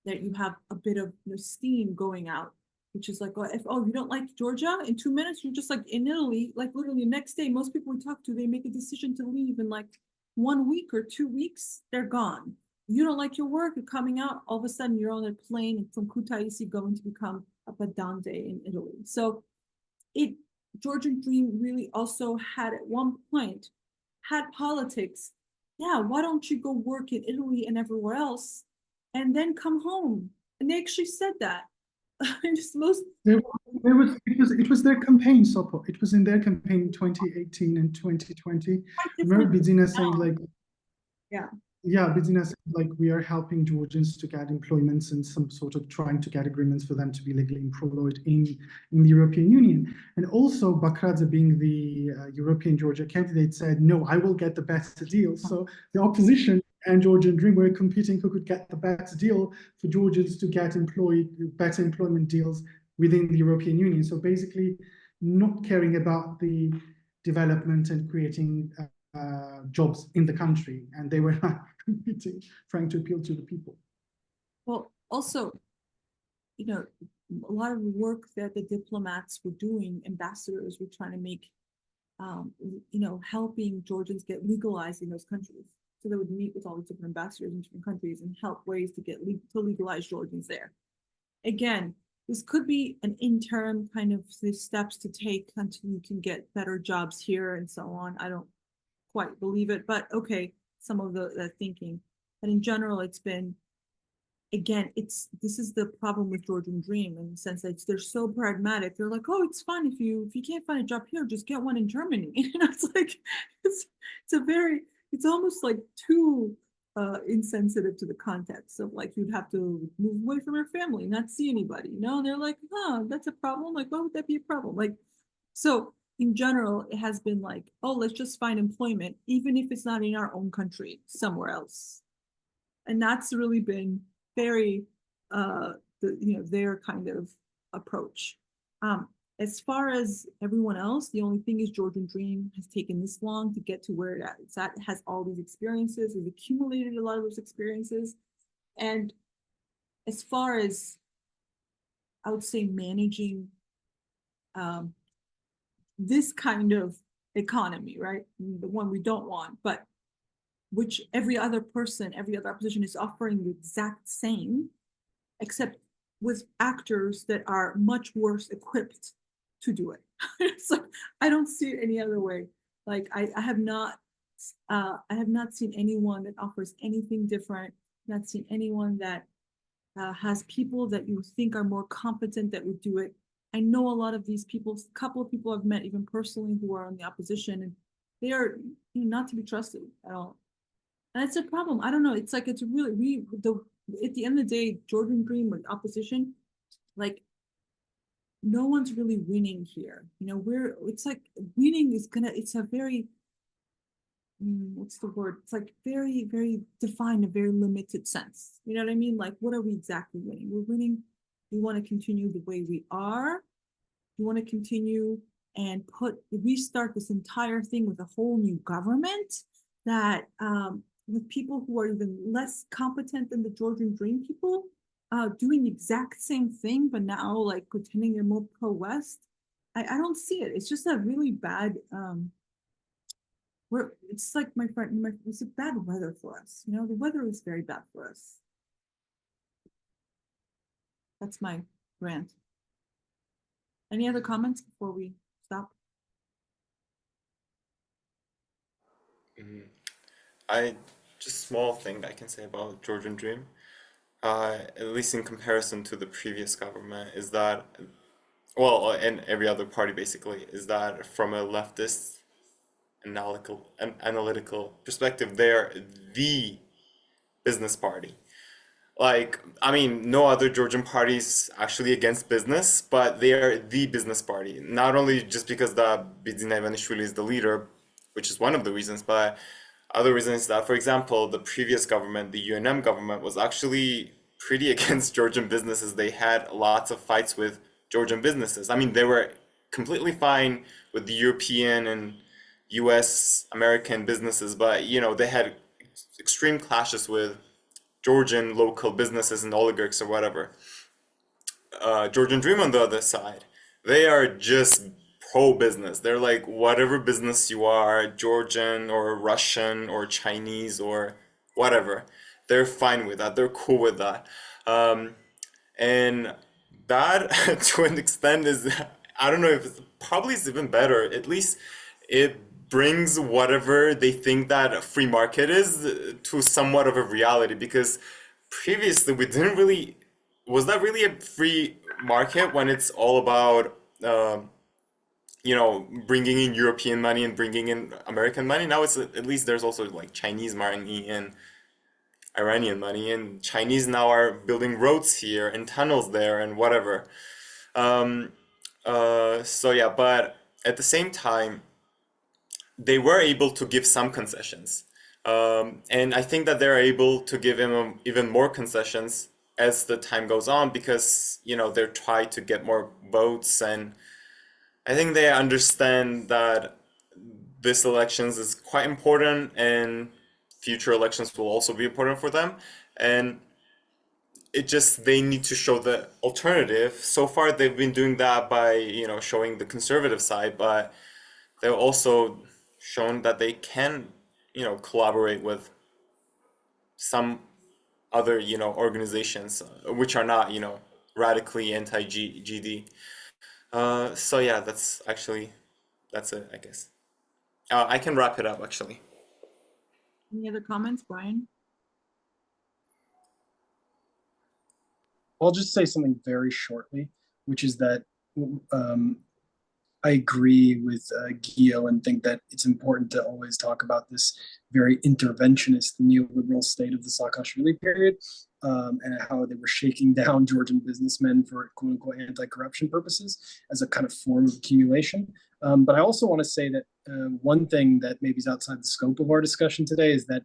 Speaker 5: that you have a bit of steam going out, which is like, if you don't like Georgia, in 2 minutes, you're just like in Italy, like literally next day, most people we talk to, they make a decision to leave in like 1 week or 2 weeks, they're gone. You don't like your work, you're coming out, all of a sudden you're on a plane from Kutaisi going to become a pedante in Italy. So Georgian Dream really also had at one point, had politics. Yeah, why don't you go work in Italy and everywhere else and then come home? And they actually said that. Just most
Speaker 2: it was their campaign, Sopo. It was in their campaign in 2018 and 2020. Remember Bidzina saying like, Bidzina said like we are helping Georgians to get employments and some sort of trying to get agreements for them to be legally employed in the European Union. And also Gakharia, being the European Georgia candidate, said, no, I will get the better deal. So the opposition and Georgian Dream were competing who could get the better deal for Georgians to get better employment deals within the European Union. So basically not caring about the development and creating jobs in the country. And they were not competing, trying to appeal to the people.
Speaker 5: Well, also, a lot of the work that the diplomats were doing, ambassadors were trying to make, helping Georgians get legalized in those countries. So they would meet with all the different ambassadors in different countries and help ways to get to legalize Georgians there. Again, this could be an interim kind of steps to take until you can get better jobs here and so on. I don't quite believe it, but okay, some of the thinking. But in general, it's been, again, this is the problem with Georgian Dream in the sense that they're so pragmatic. They're like, oh, it's fine if you can't find a job here, just get one in Germany. It's like it's almost like too insensitive to the context of like you'd have to move away from your family, not see anybody. They're like, that's a problem. Like, why would that be a problem? Like, so in general, it has been like, oh, let's just find employment, even if it's not in our own country, somewhere else. And that's really been very, their kind of approach. As far as everyone else, the only thing is Georgian Dream has taken this long to get to where it's at. It has all these experiences. We've accumulated a lot of those experiences. And as far as, I would say, managing this kind of economy, right? The one we don't want, but which every other person, every other opposition is offering the exact same, except with actors that are much worse equipped to do it. It's like, I don't see it any other way. Like I have not seen anyone that offers anything different, not seen anyone that has people that you think are more competent that would do it. I know a lot of these people, a couple of people I've met even personally who are on the opposition, and they are not to be trusted at all. And it's a problem. I don't know. It's like, it's really, at the end of the day, Georgian Dream with opposition, like, no one's really winning here. It's like winning is it's a very, what's the word? It's like very, very defined, a very limited sense. You know what I mean? Like, what are we exactly winning? We're winning. We want to continue the way we are. We want to continue and restart this entire thing with a whole new government that, with people who are even less competent than the Georgian Dream people, doing the exact same thing, but now like pretending they're more pro-West. I don't see it. It's just a really bad, it's like my friend, it's a bad weather for us. The weather is very bad for us. That's my rant. Any other comments before we stop?
Speaker 3: Just small thing I can say about Georgian Dream, at least in comparison to the previous government, is that, well, and every other party basically, is that from a leftist analytical perspective, they're the business party. Like, I mean, no other Georgian parties actually against business, but they are the business party. Not only just because the Bidzina Ivanishvili is the leader, which is one of the reasons, but other reasons that, for example, the previous government, the UNM government, was actually pretty against Georgian businesses. They had lots of fights with Georgian businesses. I mean, they were completely fine with the European and US American businesses, but they had extreme clashes with Georgian local businesses and oligarchs or whatever. Georgian Dream on the other side, they are just pro-business. They're like, whatever business you are, Georgian or Russian or Chinese or whatever, they're fine with that. They're cool with that. And that, to an extent, is, I don't know if it's probably is even better. At least it brings whatever they think that a free market is to somewhat of a reality, because previously we didn't really, was that really a free market when it's all about bringing in European money and bringing in American money? Now it's at least there's also like Chinese money and Iranian money, and Chinese now are building roads here and tunnels there and whatever. So yeah, but at the same time, they were able to give some concessions. And I think that they're able to give him even more concessions as the time goes on, because, they're trying to get more votes. And I think they understand that this elections is quite important, and future elections will also be important for them. And they need to show the alternative. So far, they've been doing that by, showing the conservative side, but they've also shown that they can, collaborate with some other, organizations which are not, radically anti-GD. So yeah, that's it, I guess. I can wrap it up, actually.
Speaker 5: Any other comments, Brian?
Speaker 4: I'll just say something very shortly, which is that I agree with Gio and think that it's important to always talk about this very interventionist neoliberal state of the Saakashvili period, and how they were shaking down Georgian businessmen for quote unquote anti-corruption purposes as a kind of form of accumulation. But I also want to say that one thing that maybe is outside the scope of our discussion today is that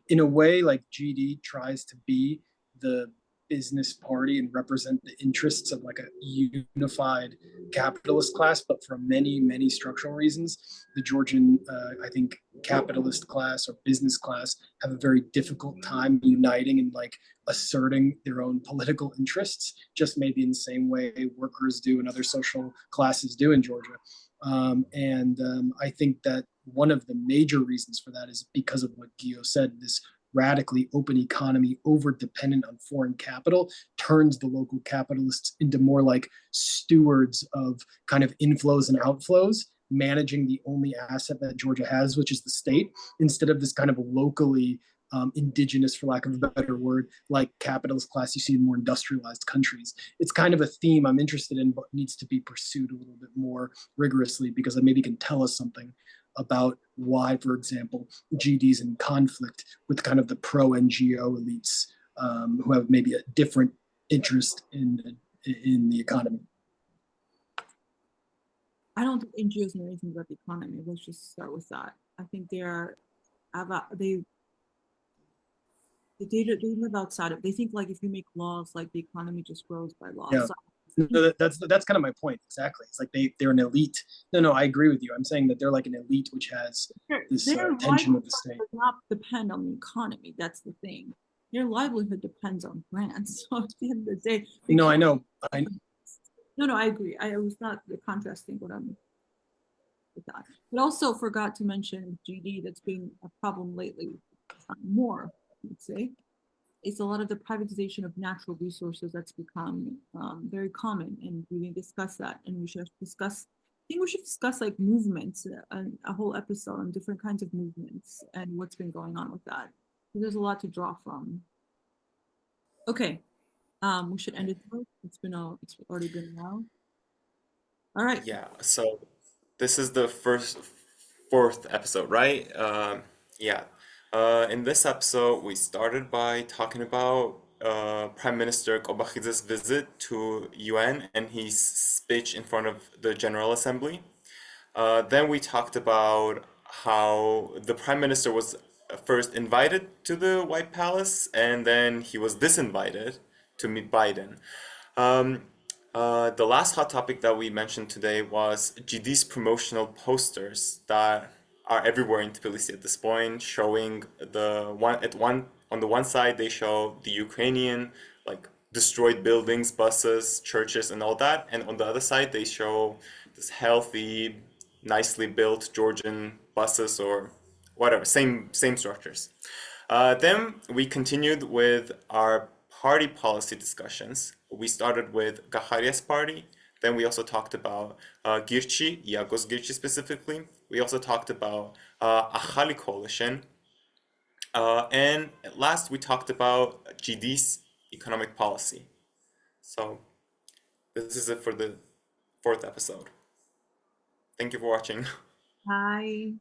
Speaker 4: in a way, like GD tries to be the business party and represent the interests of like a unified capitalist class, but for many structural reasons, the Georgian, I think, capitalist class or business class have a very difficult time uniting and like asserting their own political interests, just maybe in the same way workers do and other social classes do in Georgia. I think that one of the major reasons for that is because of what Gio said, this radically open economy over dependent on foreign capital turns the local capitalists into more like stewards of kind of inflows and outflows, managing the only asset that Georgia has, which is the state, instead of this kind of locally indigenous, for lack of a better word, like capitalist class you see in more industrialized countries. It's kind of a theme I'm interested in, but needs to be pursued a little bit more rigorously, because it maybe can tell us something about why, for example, GD's in conflict with kind of the pro-NGO elites who have maybe a different interest in the economy.
Speaker 5: I don't think NGOs know anything about the economy. Let's just start with that. I think they live outside of. They think like if you make laws, like the economy just grows by law.
Speaker 4: Yeah.
Speaker 5: So,
Speaker 4: no, that's kind of my point. Exactly. It's like they're an elite. No, I agree with you. I'm saying that they're like an elite which has this tension with the state.
Speaker 5: Does not depend on the economy. That's the thing. Your livelihood depends on grants. So at the end of the day.
Speaker 4: No, I know.
Speaker 5: No, I agree. I was not contrasting what I'm with that. But also forgot to mention GD that's been a problem lately more, let's say. It's a lot of the privatization of natural resources that's become very common, and we didn't discuss that. And we should discuss. I think we should discuss like movements, a whole episode on different kinds of movements and what's been going on with that. So there's a lot to draw from. Okay, we should end it though. It's already been a while. All right.
Speaker 3: Yeah. So this is the fourth episode, right? Yeah. In this episode, we started by talking about Prime Minister Kobakhidze's visit to UN and his speech in front of the General Assembly. Then we talked about how the Prime Minister was first invited to the White Palace and then he was disinvited to meet Biden. The last hot topic that we mentioned today was GD's promotional posters that are everywhere in Tbilisi at this point, showing on the one side they show the Ukrainian like destroyed buildings, buses, churches, and all that, and on the other side they show this healthy, nicely built Georgian buses or whatever, same structures. Then we continued with our party policy discussions. We started with Gakharia's party. Then we also talked about Girchi, Iago's Girchi specifically. We also talked about Akhali coalition. And at last we talked about GD's economic policy. So this is it for the 4th episode. Thank you for watching.
Speaker 5: Bye.